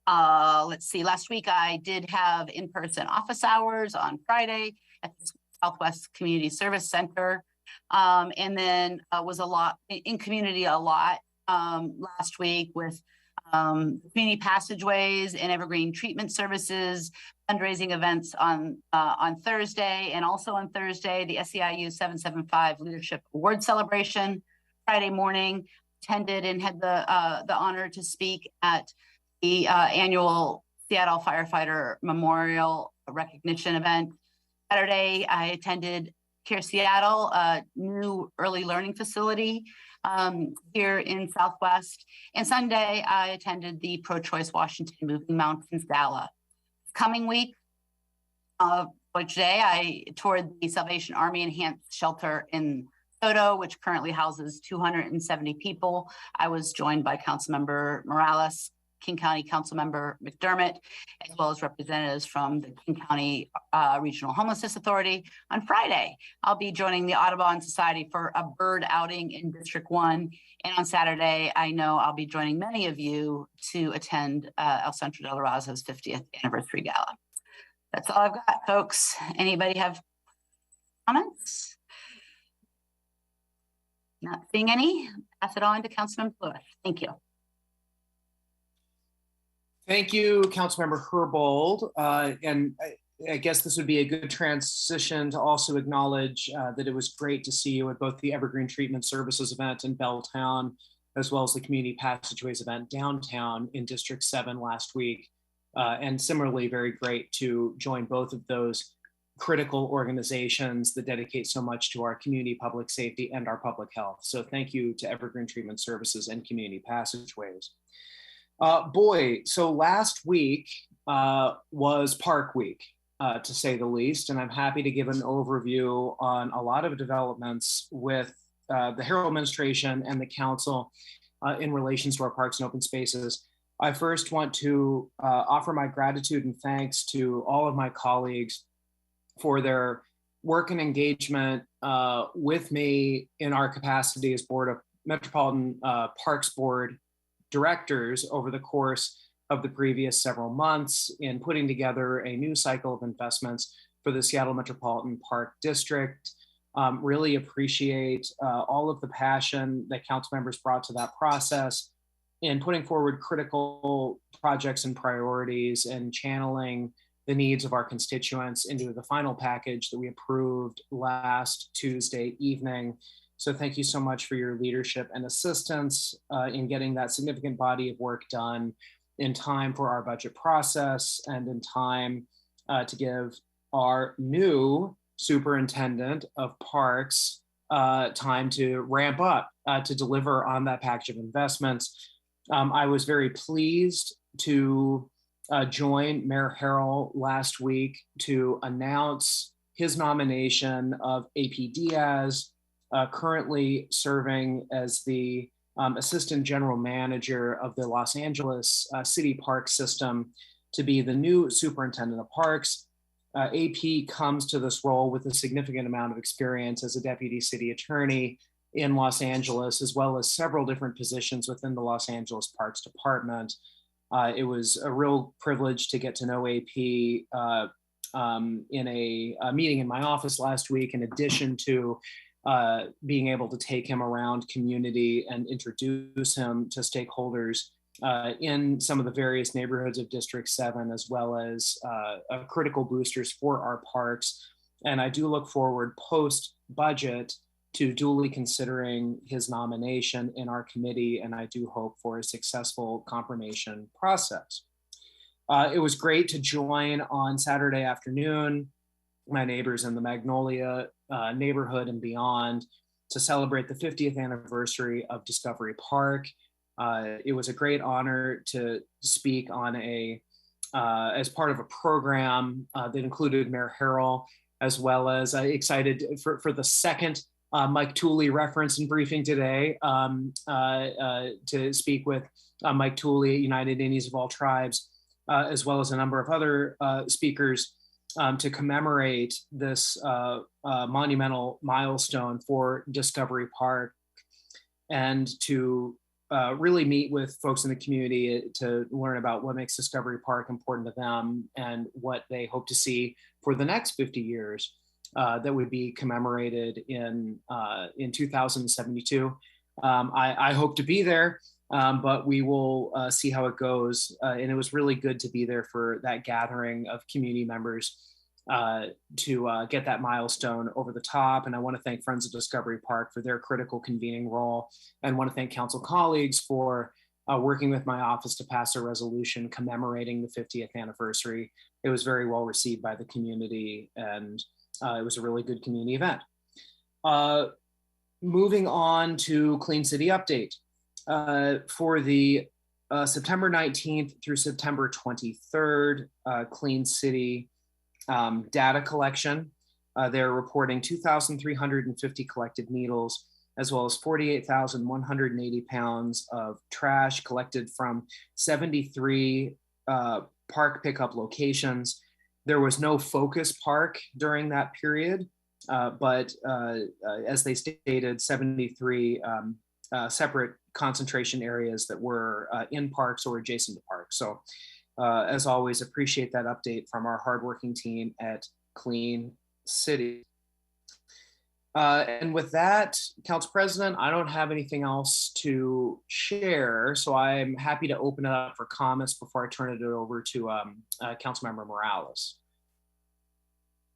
Let's see, last week I did have in-person office hours on Friday at the Southwest Community Service Center. And then was a lot in community last week with community passageways and evergreen treatment services, fundraising events on Thursday, and also on Thursday, the SEIU 775 Leadership Award Celebration. Friday morning, attended and had the honor to speak at the annual Seattle Firefighter Memorial Recognition event. Saturday, I attended Care Seattle, a new early learning facility here in Southwest. And Sunday, I attended the Pro-Choice Washington Moving Mountains Gala. Coming week, today, I toured the Salvation Army Enhanced Shelter in Soto, which currently houses 270 people. I was joined by Councilmember Morales, King County Councilmember McDermott, as well as representatives from the King County Regional Homelessness Authority. On Friday, I'll be joining the Audubon Society for a bird outing in District 1. And on Saturday, I know I'll be joining many of you to attend El Centro de la Raza's 50th anniversary gala. That's all I've got, folks. Anybody have comments? Not seeing any. Pass it on to Councilmember Lewis. Thank you. Thank you, Councilmember Herbold. And I guess this would be a good transition to also acknowledge that it was great to see you at both the Evergreen Treatment Services event in Belltown, as well as the Community Passageways event downtown in District 7 last week. And similarly, very great to join both of those critical organizations that dedicate so much to our community public safety and our public health. So thank you to Evergreen Treatment Services and Community Passageways. So last week was Park Week, to say the least, and I'm happy to give an overview on a lot of developments with the Herald administration and the council in relation to our parks and open spaces. I first want to offer my gratitude and thanks to all of my colleagues for their work and engagement with me in our capacity as Board of Metropolitan Parks Board directors over the course of the previous several months in putting together a new cycle of investments for the Seattle Metropolitan Park District. Really appreciate all of the passion that council members brought to that process in putting forward critical projects and priorities and channeling the needs of our constituents into the final package that we approved last Tuesday evening. So thank you so much for your leadership and assistance in getting that significant body of work done in time for our budget process and in time to give our new superintendent of parks time to ramp up to deliver on that package of investments. I was very pleased to join Mayor Harrell last week to announce his nomination of AP Diaz, currently serving as the Assistant General Manager of the Los Angeles City Park System, to be the new Superintendent of Parks. AP comes to this role with a significant amount of experience as a Deputy City Attorney in Los Angeles, as well as several different positions within the Los Angeles Parks Department. It was a real privilege to get to know AP in a meeting in my office last week, in addition to being able to take him around community and introduce him to stakeholders in some of the various neighborhoods of District 7, as well as critical boosters for our parks. And I do look forward post-budget to duly considering his nomination in our committee, and I do hope for a successful confirmation process. It was great to join on Saturday afternoon my neighbors in the Magnolia neighborhood and beyond to celebrate the 50th anniversary of Discovery Park. It was a great honor to speak on as part of a program that included Mayor Harrell as well as excited for the second Mike Tooley reference and briefing today to speak with Mike Tooley, United Indians of All Tribes, as well as a number of other speakers to commemorate this monumental milestone for Discovery Park, and to really meet with folks in the community to learn about what makes Discovery Park important to them and what they hope to see for the next 50 years that would be commemorated in 2072. I hope to be there, but we will see how it goes. And it was really good to be there for that gathering of community members to get that milestone over the top. And I want to thank Friends of Discovery Park for their critical convening role, and want to thank council colleagues for working with my office to pass a resolution commemorating the 50th anniversary. It was very well received by the community, and it was a really good community event. Moving on to Clean City Update. For the September 19th through September 23rd, Clean City data collection. They're reporting 2,350 collected needles, as well as 48,180 pounds of trash collected from 73 park pickup locations. There was no focus park during that period, but as they stated, 73 separate concentration areas that were in parks or adjacent to parks. So as always, appreciate that update from our hardworking team at Clean City. And with that, Council President, I don't have anything else to share, so I'm happy to open it up for comments before I turn it over to Councilmember Morales.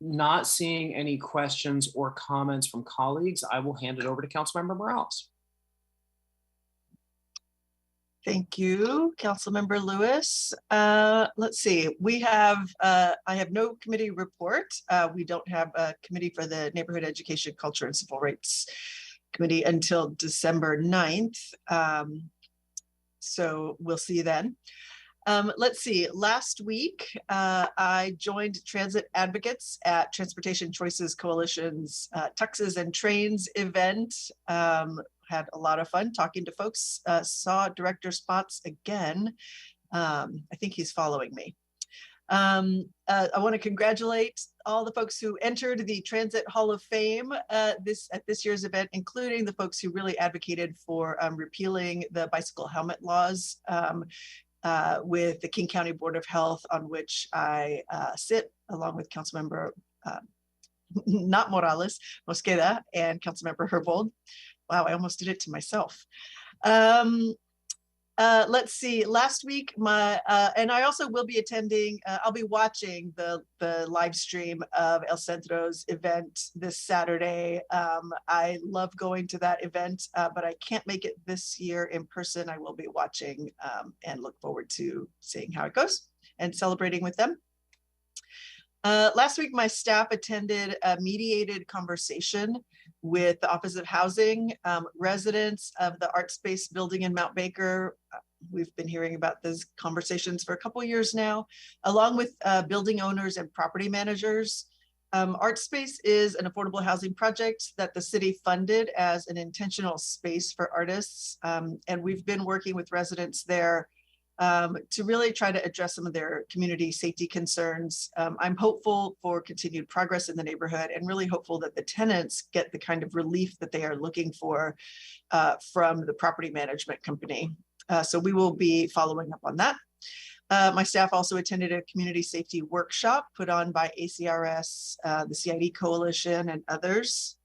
Not seeing any questions or comments from colleagues, I will hand it over to Councilmember Morales. Thank you, Councilmember Lewis. Let's see, we have, I have no committee report. We don't have a committee for the Neighborhood Education, Culture, and Civil Rights Committee until December 9th. So we'll see then. Let's see, last week, I joined Transit Advocates at Transportation Choices Coalition's Tuxes and Trains event. Had a lot of fun talking to folks, saw Director Spots again. I think he's following me. I want to congratulate all the folks who entered the Transit Hall of Fame at this year's event, including the folks who really advocated for repealing the bicycle helmet laws with the King County Board of Health, on which I sit along with Councilmember not Morales, Mosqueda, and Councilmember Herbold. Wow, I almost did it to myself. Let's see, last week, and I also will be attending, I'll be watching the live stream of El Centro's event this Saturday. I love going to that event, but I can't make it this year in person. I will be watching and look forward to seeing how it goes and celebrating with them. Last week, my staff attended a mediated conversation with the Office of Housing, residents of the Art Space building in Mount Baker. We've been hearing about these conversations for a couple of years now, along with building owners and property managers. Art Space is an affordable housing project that the city funded as an intentional space for artists. And we've been working with residents there to really try to address some of their community safety concerns. I'm hopeful for continued progress in the neighborhood, and really hopeful that the tenants get the kind of relief that they are looking for from the property management company. So we will be following up on that. My staff also attended a community safety workshop put on by ACRS, the CID Coalition, and others.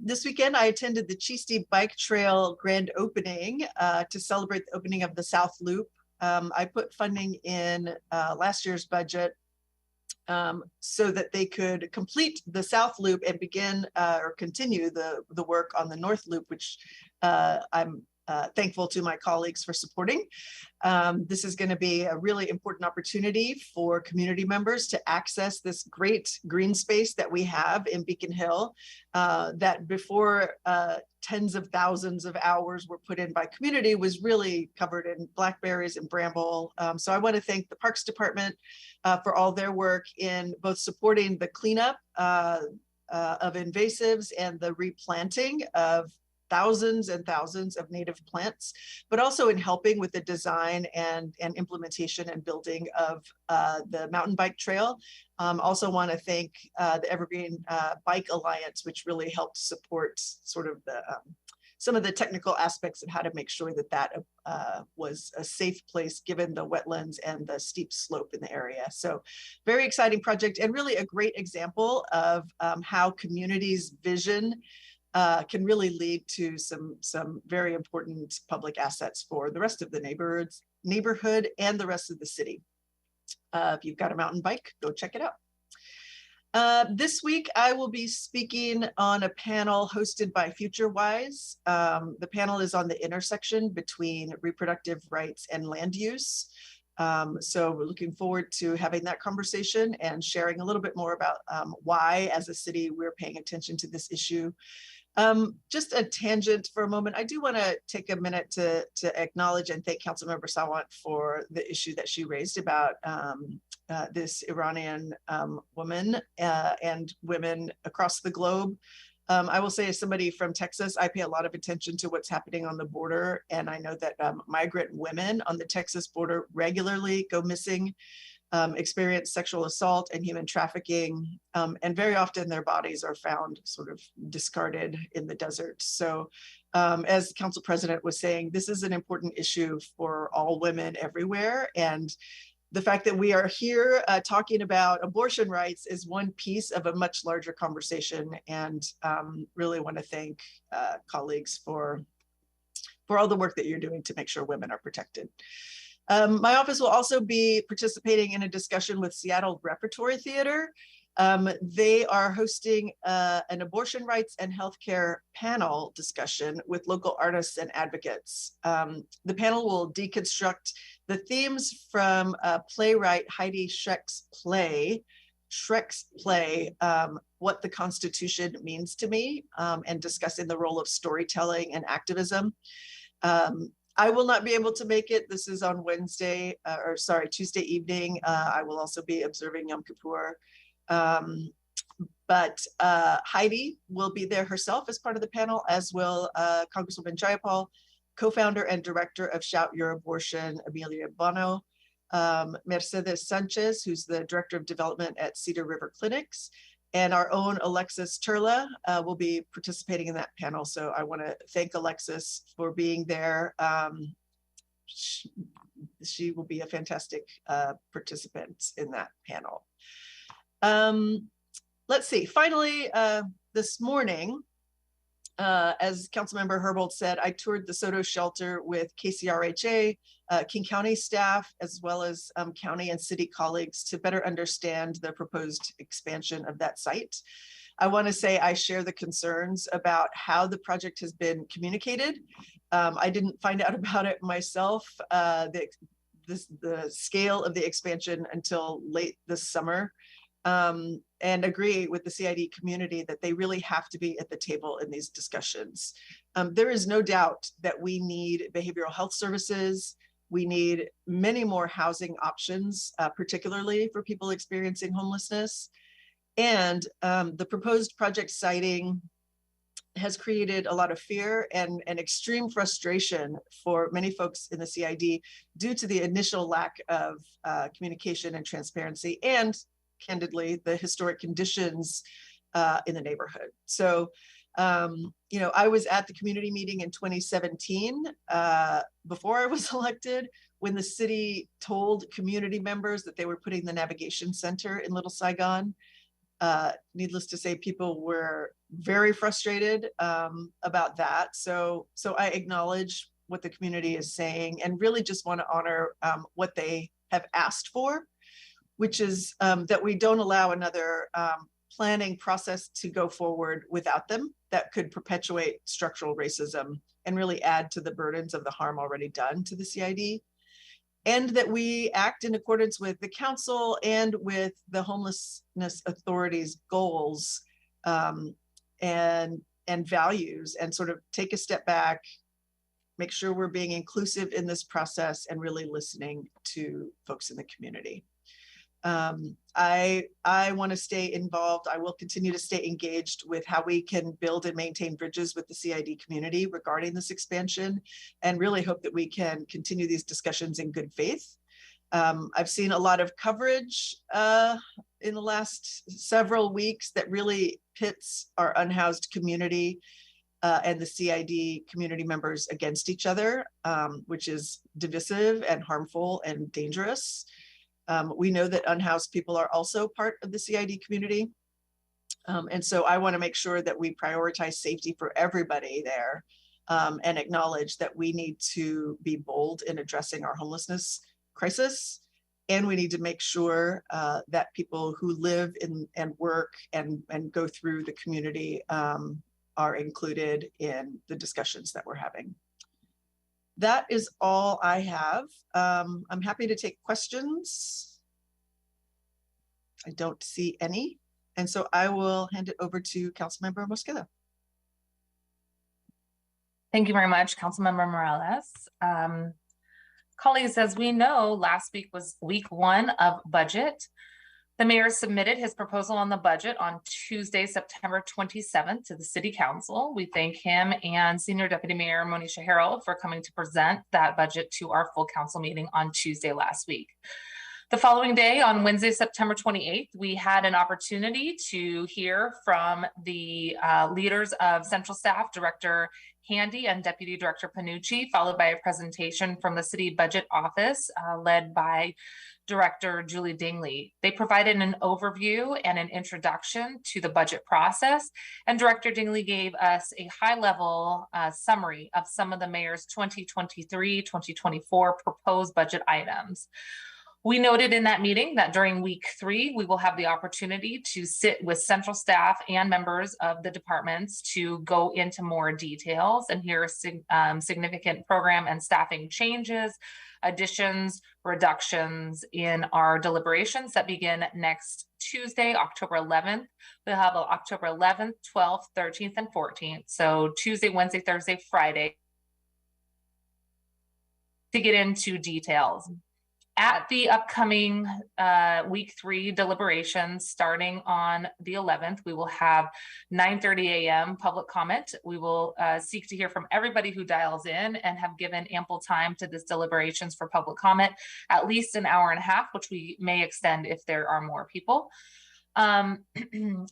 This weekend, I attended the Cheesty Bike Trail grand opening to celebrate the opening of the South Loop. I put funding in last year's budget so that they could complete the South Loop and begin or continue the work on the North Loop, which I'm thankful to my colleagues for supporting. This is going to be a really important opportunity for community members to access this great green space that we have in Beacon Hill that before tens of thousands of hours were put in by community was really covered in blackberries and bramble. So I want to thank the Parks Department for all their work in both supporting the cleanup of invasives and the replanting of thousands and thousands of native plants, but also in helping with the design and implementation and building of the mountain bike trail. Also want to thank the Evergreen Bike Alliance, which really helped support sort of the some of the technical aspects of how to make sure that that was a safe place given the wetlands and the steep slope in the area. So very exciting project and really a great example of how communities' vision can really lead to some very important public assets for the rest of the neighborhood and the rest of the city. If you've got a mountain bike, go check it out. This week, I will be speaking on a panel hosted by FutureWise. The panel is on the intersection between reproductive rights and land use. So we're looking forward to having that conversation and sharing a little bit more about why, as a city, we're paying attention to this issue. Just a tangent for a moment. I do want to take a minute to acknowledge and thank Councilmember Sawant for the issue that she raised about this Iranian woman and women across the globe. I will say, as somebody from Texas, I pay a lot of attention to what's happening on the border. And I know that migrant women on the Texas border regularly go missing, experience sexual assault and human trafficking. And very often their bodies are found sort of discarded in the desert. So as Council President was saying, this is an important issue for all women everywhere. And the fact that we are here talking about abortion rights is one piece of a much larger conversation, and really want to thank colleagues for all the work that you're doing to make sure women are protected. My office will also be participating in a discussion with Seattle Repertory Theater. They are hosting an abortion rights and healthcare panel discussion with local artists and advocates. The panel will deconstruct the themes from playwright Heidi Schreck's play, What the Constitution Means to Me, and discussing the role of storytelling and activism. I will not be able to make it. This is on Tuesday evening. I will also be observing Yom Kippur. But Heidi will be there herself as part of the panel, as will Congresswoman Jayapal, co-founder and director of Shout Your Abortion, Amelia Bono, Mercedes Sanchez, who's the director of development at Cedar River Clinics, and our own Alexis Turla will be participating in that panel. So I want to thank Alexis for being there. She will be a fantastic participant in that panel. Let's see, finally, this morning, as Councilmember Herbold said, I toured the Soto shelter with KCRHA, King County staff, as well as county and city colleagues to better understand the proposed expansion of that site. I want to say I share the concerns about how the project has been communicated. I didn't find out about it myself, the scale of the expansion until late this summer. And agree with the CID community that they really have to be at the table in these discussions. There is no doubt that we need behavioral health services. We need many more housing options, particularly for people experiencing homelessness. And the proposed project siting has created a lot of fear and extreme frustration for many folks in the CID due to the initial lack of communication and transparency, and candidly, the historic conditions in the neighborhood. So, I was at the community meeting in 2017, before I was elected, when the city told community members that they were putting the navigation center in Little Saigon. Needless to say, people were very frustrated about that. So I acknowledge what the community is saying and really just want to honor what they have asked for, which is that we don't allow another planning process to go forward without them that could perpetuate structural racism and really add to the burdens of the harm already done to the CID. And that we act in accordance with the council and with the homelessness authority's goals and values, and sort of take a step back, make sure we're being inclusive in this process and really listening to folks in the community. I want to stay involved. I will continue to stay engaged with how we can build and maintain bridges with the CID community regarding this expansion, and really hope that we can continue these discussions in good faith. I've seen a lot of coverage in the last several weeks that really pits our unhoused community and the CID community members against each other, which is divisive and harmful and dangerous. We know that unhoused people are also part of the CID community. And so I want to make sure that we prioritize safety for everybody there, and acknowledge that we need to be bold in addressing our homelessness crisis. And we need to make sure that people who live in and work and go through the community are included in the discussions that we're having. That is all I have. I'm happy to take questions. I don't see any. And so I will hand it over to Councilmember Mosqueda. Thank you very much, Councilmember Morales. Colleagues, as we know, last week was week 1 of budget. The mayor submitted his proposal on the budget on Tuesday, September 27th to the City Council. We thank him and Senior Deputy Mayor Monisha Harrell for coming to present that budget to our full council meeting on Tuesday last week. The following day, on Wednesday, September 28th, we had an opportunity to hear from the leaders of Central Staff, Director Handy and Deputy Director Panucci, followed by a presentation from the City Budget Office led by Director Julie Dingley. They provided an overview and an introduction to the budget process, and Director Dingley gave us a high-level summary of some of the mayor's 2023-2024 proposed budget items. We noted in that meeting that during week 3, we will have the opportunity to sit with central staff and members of the departments to go into more details and hear significant program and staffing changes, additions, reductions in our deliberations that begin next Tuesday, October 11th. We'll have October 11th, 12th, 13th, and 14th. So Tuesday, Wednesday, Thursday, Friday to get into details. At the upcoming week 3 deliberations, starting on the 11th, we will have 9:30 a.m. public comment. We will seek to hear from everybody who dials in and have given ample time to this deliberations for public comment, at least an hour and a half, which we may extend if there are more people. And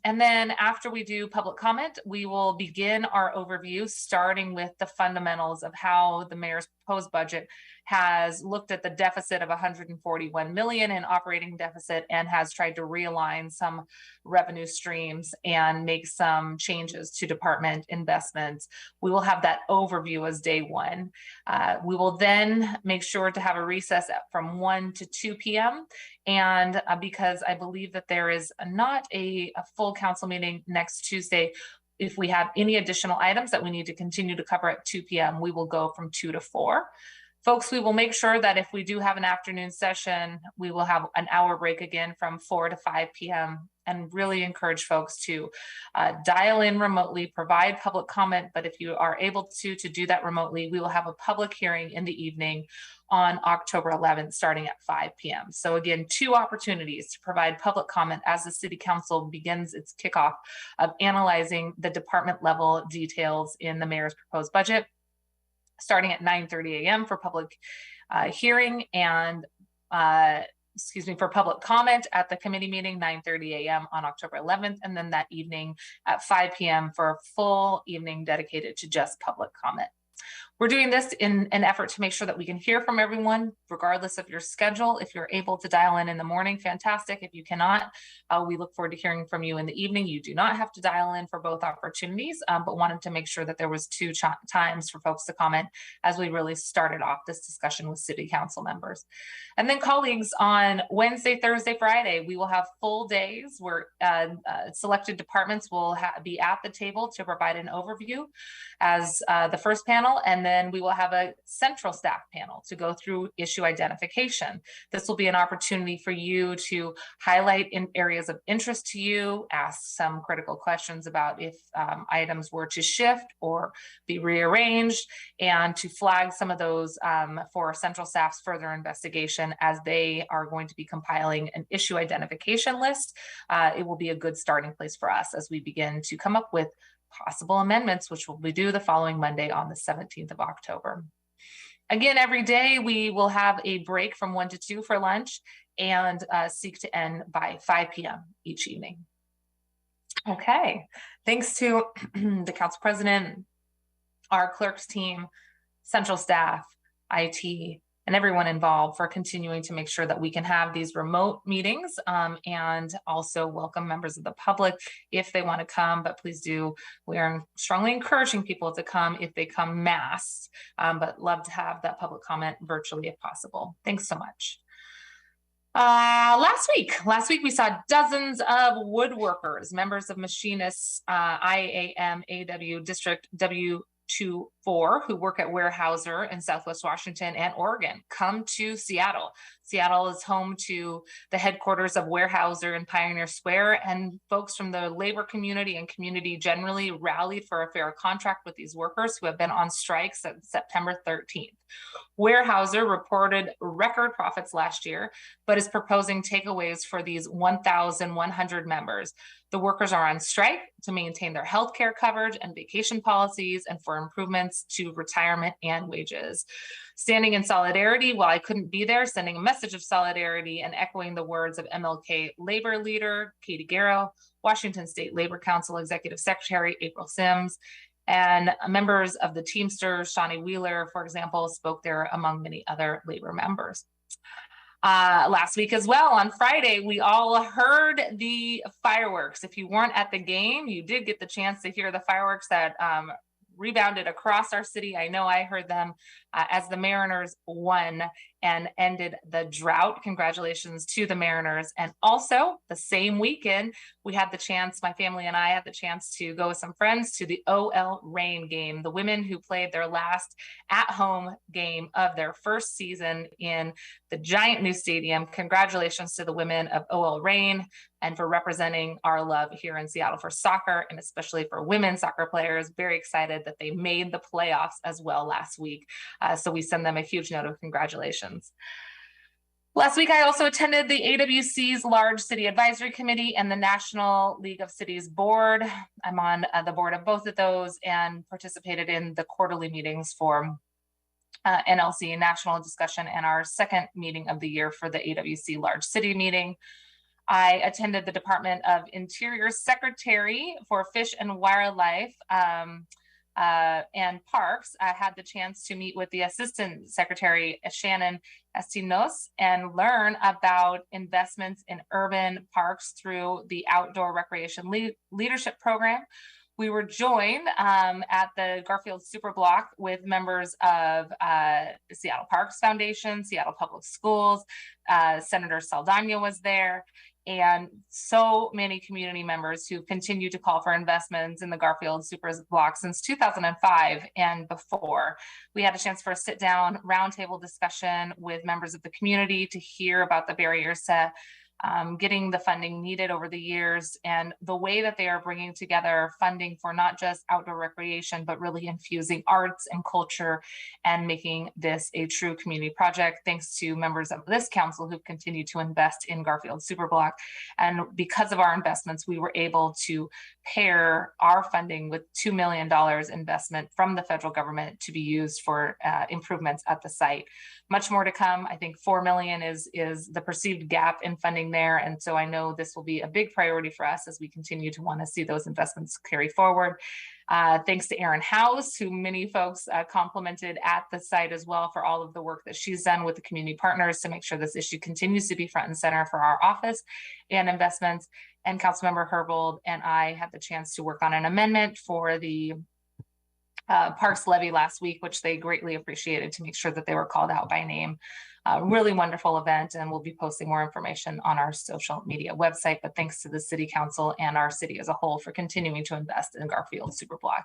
then after we do public comment, we will begin our overview, starting with the fundamentals of how the mayor's proposed budget has looked at the deficit of 141 million in operating deficit and has tried to realign some revenue streams and make some changes to department investments. We will have that overview as day 1. We will then make sure to have a recess from 1 to 2 p.m. And because I believe that there is not a full council meeting next Tuesday, if we have any additional items that we need to continue to cover at 2 p.m., we will go from 2 to 4. Folks, we will make sure that if we do have an afternoon session, we will have an hour break again from 4 to 5 p.m. and really encourage folks to dial in remotely, provide public comment. But if you are able to do that remotely, we will have a public hearing in the evening on October 11th, starting at 5 p.m. So again, 2 opportunities to provide public comment as the City Council begins its kickoff of analyzing the department level details in the mayor's proposed budget, starting at 9:30 a.m. for public hearing and for public comment at the committee meeting, 9:30 a.m. on October 11th, and then that evening at 5 p.m. for a full evening dedicated to just public comment. We're doing this in an effort to make sure that we can hear from everyone, regardless of your schedule. If you're able to dial in the morning, fantastic. If you cannot, we look forward to hearing from you in the evening. You do not have to dial in for both opportunities, but wanted to make sure that there was two times for folks to comment as we really started off this discussion with city council members. And then colleagues, on Wednesday, Thursday, Friday, we will have full days where selected departments will be at the table to provide an overview as the first panel, and then we will have a central staff panel to go through issue identification. This will be an opportunity for you to highlight in areas of interest to you, ask some critical questions about if items were to shift or be rearranged, and to flag some of those for central staff's further investigation as they are going to be compiling an issue identification list. It will be a good starting place for us as we begin to come up with possible amendments, which will be due the following Monday on the 17th of October. Again, every day we will have a break from 1 to 2 for lunch and seek to end by 5 p.m. each evening. Okay, thanks to the council president, our clerks team, central staff, IT, and everyone involved for continuing to make sure that we can have these remote meetings, and also welcome members of the public if they want to come, but please do, we are strongly encouraging people to come if they come masked, but love to have that public comment virtually if possible. Thanks so much. Last week we saw dozens of woodworkers, members of machinists, IAM, AW, District W24, who work at Weyerhaeuser in Southwest Washington and Oregon, come to Seattle. Seattle is home to the headquarters of Weyerhaeuser in Pioneer Square, and folks from the labor community and community generally rallied for a fair contract with these workers who have been on strike since September 13th. Weyerhaeuser reported record profits last year, but is proposing takeaways for these 1,100 members. The workers are on strike to maintain their health care coverage and vacation policies and for improvements to retirement and wages. Standing in solidarity, while I couldn't be there, sending a message of solidarity and echoing the words of MLK labor leader Katie Garrow, Washington State Labor Council Executive Secretary April Sims, and members of the Teamsters, Shawnee Wheeler, for example, spoke there among many other labor members. Last week as well, on Friday, we all heard the fireworks. If you weren't at the game, you did get the chance to hear the fireworks that rebounded across our city. I know I heard them as the Mariners won and ended the drought. Congratulations to the Mariners. And also the same weekend, we had the chance, my family and I had the chance to go with some friends to the OL Reign game, the women who played their last at-home game of their first season in the giant new stadium. Congratulations to the women of OL Reign and for representing our love here in Seattle for soccer, and especially for women soccer players. Very excited that they made the playoffs as well last week. So we send them a huge note of congratulations. Last week, I also attended the AWC's Large City Advisory Committee and the National League of Cities Board. I'm on the board of both of those and participated in the quarterly meetings for NLC National Discussion and our second meeting of the year for the AWC Large City meeting. I attended the Department of Interior Secretary for Fish and Wildlife and Parks. I had the chance to meet with the Assistant Secretary Shannon Estinos and learn about investments in urban parks through the Outdoor Recreation Leadership Program. We were joined at the Garfield Superblock with members of the Seattle Parks Foundation, Seattle Public Schools, Senator Saldana was there, and so many community members who continue to call for investments in the Garfield Superblock since 2005 and before. We had a chance for a sit-down roundtable discussion with members of the community to hear about the barriers to getting the funding needed over the years and the way that they are bringing together funding for not just outdoor recreation, but really infusing arts and culture and making this a true community project. Thanks to members of this council who've continued to invest in Garfield Superblock. And because of our investments, we were able to pair our funding with $2 million investment from the federal government to be used for improvements at the site. Much more to come. I think $4 million is the perceived gap in funding happening there. And so I know this will be a big priority for us as we continue to want to see those investments carry forward. Thanks to Erin House, who many folks complimented at the site as well for all of the work that she's done with the community partners to make sure this issue continues to be front and center for our office and investments. And Councilmember Herbold and I had the chance to work on an amendment for the Parks levy last week, which they greatly appreciated, to make sure that they were called out by name. Really wonderful event, and we'll be posting more information on our social media website. But thanks to the City Council and our city as a whole for continuing to invest in Garfield Superblock.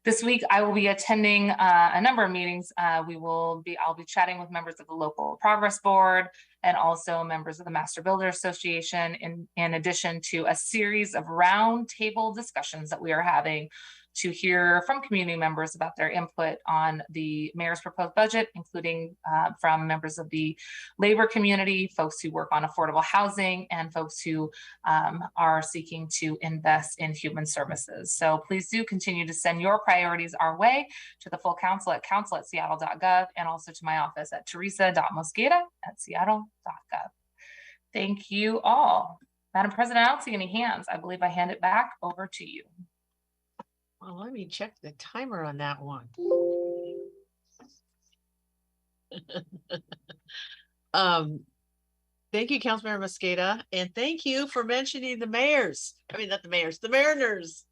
This week, I will be attending a number of meetings. I'll be chatting with members of the local progress board and also members of the Master Builder Association, in addition to a series of roundtable discussions that we are having to hear from community members about their input on the mayor's proposed budget, including from members of the labor community, folks who work on affordable housing, and folks who are seeking to invest in human services. So please do continue to send your priorities our way to the full council at council@seattle.gov, and also to my office at teresa.mosqueda@seattle.gov. Thank you all. Madam President, I don't see any hands. I believe I hand it back over to you. Well, let me check the timer on that one. Thank you, Councilmember Mosqueda, and thank you for mentioning the mayors. I mean, not the mayors, the Mariners.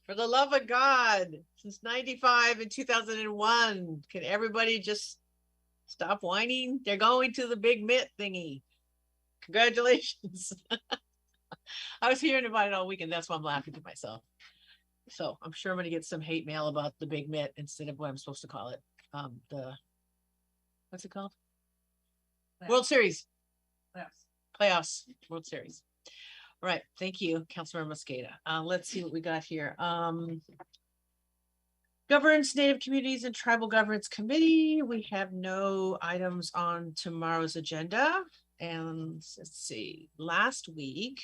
For the love of God, since 95 and 2001, can everybody just stop whining? They're going to the big mitt thingy. Congratulations. I was hearing about it all weekend. That's why I'm laughing to myself. So I'm sure I'm going to get some hate mail about the big mitt instead of what I'm supposed to call it. What's it called? World Series. Playoffs. World Series. All right. Thank you, Councilmember Mosqueda. Let's see what we got here. Governance, Native Communities, and Tribal Governance Committee. We have no items on tomorrow's agenda. And let's see, last week,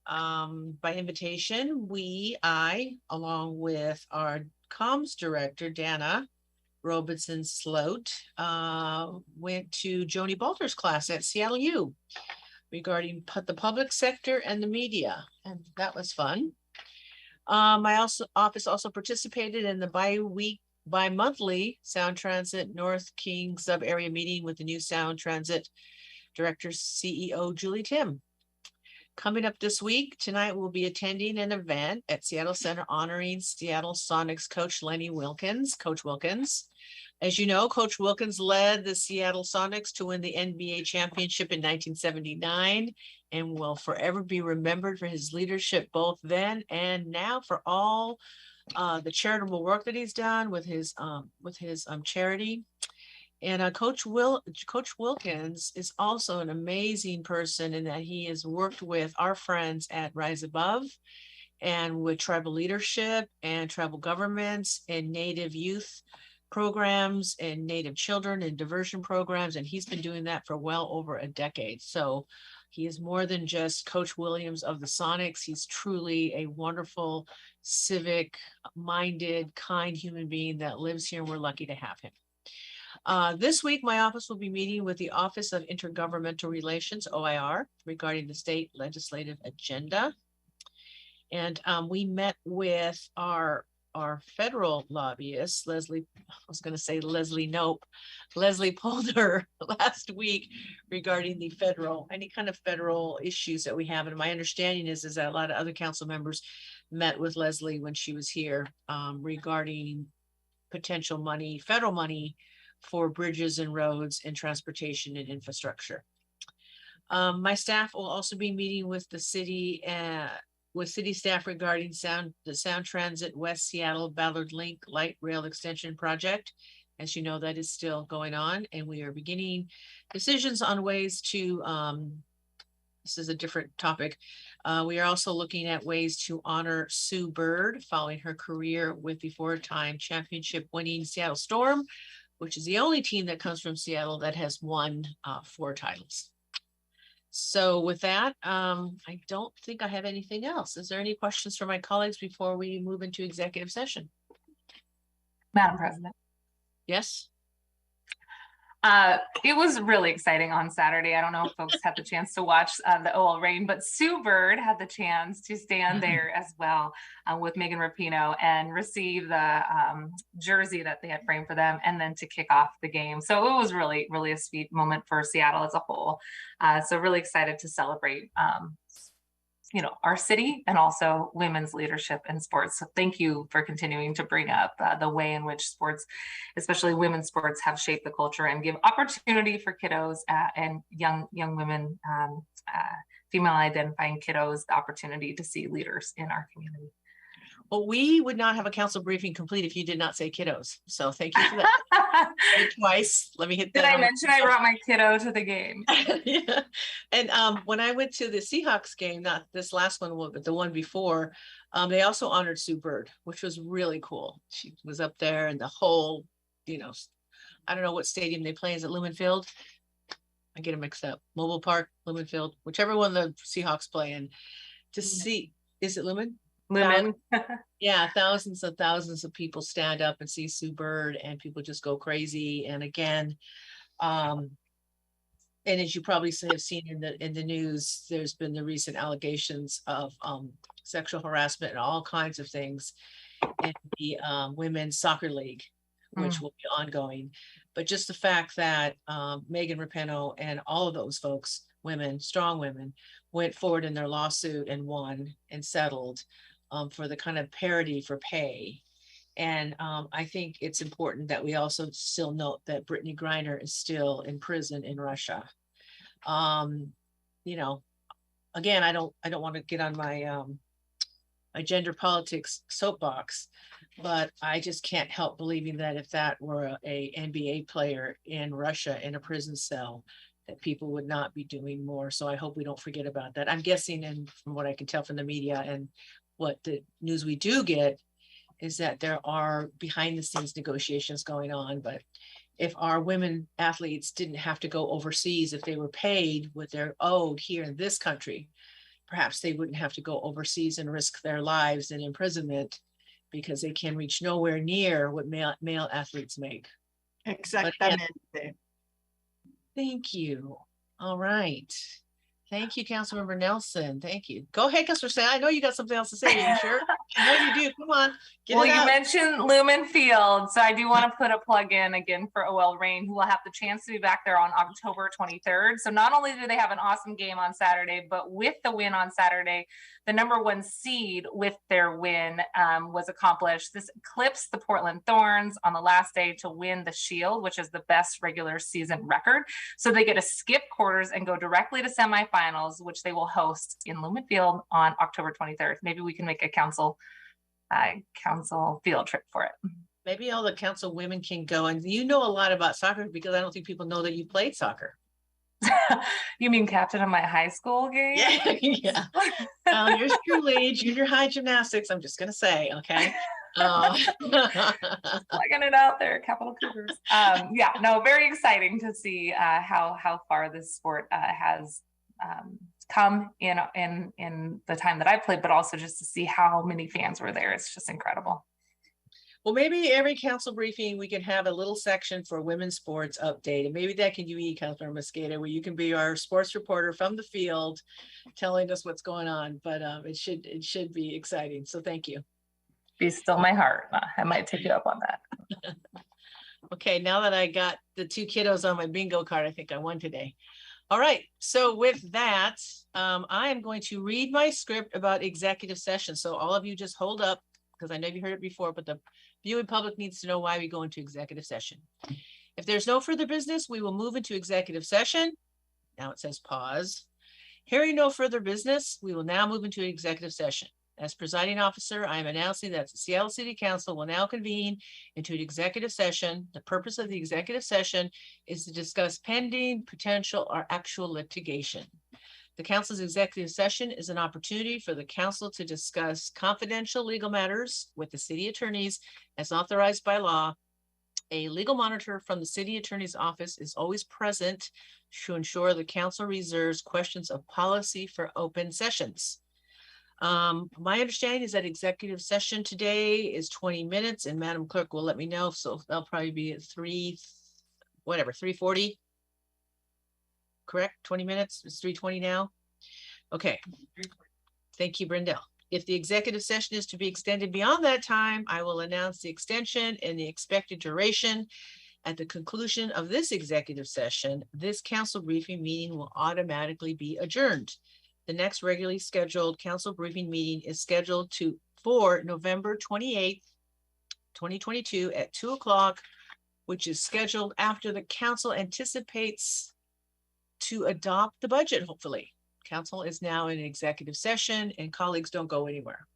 by invitation, I, along with our comms director, Dana Robinson Sloat, went to Joni Balter's class at Seattle U regarding the public sector and the media. And that was fun. My office also participated in the bi-monthly Sound Transit North King sub-area meeting with the new Sound Transit Director CEO, Julie Tim. Coming up this week, tonight we'll be attending an event at Seattle Center honoring Seattle Sonics coach Lenny Wilkins, Coach Wilkins. As you know, Coach Wilkins led the Seattle Sonics to win the NBA championship in 1979 and will forever be remembered for his leadership both then and now, for all the charitable work that he's done with his charity. And Coach Wilkins is also an amazing person in that he has worked with our friends at Rise Above and with tribal leadership and tribal governments and Native youth programs and Native children and diversion programs. And he's been doing that for well over a decade. So he is more than just Coach Williams of the Sonics. He's truly a wonderful, civic-minded, kind human being that lives here, and we're lucky to have him. This week, my office will be meeting with the Office of Intergovernmental Relations, OIR, regarding the state legislative agenda. And we met with our federal lobbyist, Leslie Polder last week regarding the any kind of federal issues that we have. And my understanding is that a lot of other council members met with Leslie when she was here regarding potential money, federal money, for bridges and roads and transportation and infrastructure. My staff will also be meeting with the city staff regarding the Sound Transit West Seattle Ballard Link Light Rail Extension Project. As you know, that is still going on, and we are beginning decisions on ways to, this is a different topic. We are also looking at ways to honor Sue Bird following her career with the 4-time championship winning Seattle Storm, which is the only team that comes from Seattle that has won 4 titles. So with that, I don't think I have anything else. Is there any questions from my colleagues before we move into executive session? Madam President. Yes. It was really exciting on Saturday. I don't know if folks had the chance to watch the OL Reign, but Sue Bird had the chance to stand there as well with Megan Rapinoe and receive the jersey that they had framed for them, and then to kick off the game. So it was really, really a sweet moment for Seattle as a whole. So really excited to celebrate our city and also women's leadership in sports. So thank you for continuing to bring up the way in which sports, especially women's sports, have shaped the culture and give opportunity for kiddos and young women, female identifying kiddos, the opportunity to see leaders in our community. Well, we would not have a council briefing complete if you did not say kiddos. So thank you for that. Twice. Let me hit that. Did I mention I brought my kiddo to the game? Yeah. And when I went to the Seahawks game, not this last one, but the one before, they also honored Sue Bird, which was really cool. She was up there and the whole, I don't know what stadium they play. Is it Lumen Field? I get them mixed up. Mobile Park, Lumen Field, whichever one the Seahawks play in. To see, is it Lumen? Lumen. Yeah, thousands of people stand up and see Sue Bird, and people just go crazy. And again, and as you probably have seen in the news, there's been the recent allegations of sexual harassment and all kinds of things in the women's soccer league, which will be ongoing. But just the fact that Megan Rapinoe and all of those folks, women, strong women, went forward in their lawsuit and won and settled for the kind of parity for pay. And I think it's important that we also still note that Brittany Griner is still in prison in Russia. Again, I don't want to get on my my gender politics soapbox, but I just can't help believing that if that were a NBA player in Russia in a prison cell, that people would not be doing more. So I hope we don't forget about that. I'm guessing, and from what I can tell from the media and what the news we do get, is that there are behind the scenes negotiations going on. But if our women athletes didn't have to go overseas, if they were paid what they're owed here in this country, perhaps they wouldn't have to go overseas and risk their lives in imprisonment, because they can reach nowhere near what male athletes make. Exactamente. Thank you. All right. Thank you, Councilmember Nelson. Thank you. Go ahead, Councilor Sam. I know you got something else to say. Are you sure? I know you do. Come on. Well, you mentioned Lumen Field, so I do want to put a plug in again for OL Reign, who will have the chance to be back there on October 23rd. So not only do they have an awesome game on Saturday, but with the win on Saturday, the #1 seed with their win was accomplished. This eclipsed the Portland Thorns on the last day to win the Shield, which is the best regular season record. So they get to skip quarters and go directly to semifinals, which they will host in Lumen Field on October 23rd. Maybe we can make a council field trip for it. Maybe all the council women can go. And you know a lot about soccer, because I don't think people know that you played soccer. You mean captain of my high school game? Yeah. Yours truly, junior high gymnastics. I'm just gonna say, okay. Plugging it out there, Capital Cougars. Very exciting to see how far this sport has come in the time that I played, but also just to see how many fans were there. It's just incredible. Well, maybe every council briefing, we can have a little section for women's sports update. And maybe that can be Councilor Mosqueda, where you can be our sports reporter from the field telling us what's going on. But it should be exciting. So thank you. Be still my heart. I might take you up on that. Okay, now that I got the 2 kiddos on my bingo card, I think I won today. All right, so with that, I am going to read my script about executive session. So all of you just hold up, because I know you heard it before, but the viewing public needs to know why we go into executive session. If there's no further business, we will move into executive session. Now it says pause. Hearing no further business, we will now move into executive session. As presiding officer, I am announcing that the Seattle City Council will now convene into an executive session. The purpose of the executive session is to discuss pending, potential, or actual litigation. The council's executive session is an opportunity for the council to discuss confidential legal matters with the city attorneys as authorized by law. A legal monitor from the city attorney's office is always present to ensure the council reserves questions of policy for open sessions. My understanding is that executive session today is 20 minutes, and Madam Clerk will let me know. So they'll probably be at whatever, 3:40? Correct, 20 minutes, it's 3:20 now? Okay. Thank you, Brendel. If the executive session is to be extended beyond that time, I will announce the extension and the expected duration. At the conclusion of this executive session, this council briefing meeting will automatically be adjourned. The next regularly scheduled council briefing meeting is scheduled for November 28th, 2022 at 2 o'clock, which is scheduled after the council anticipates to adopt the budget, hopefully. Council is now in executive session and colleagues don't go anywhere.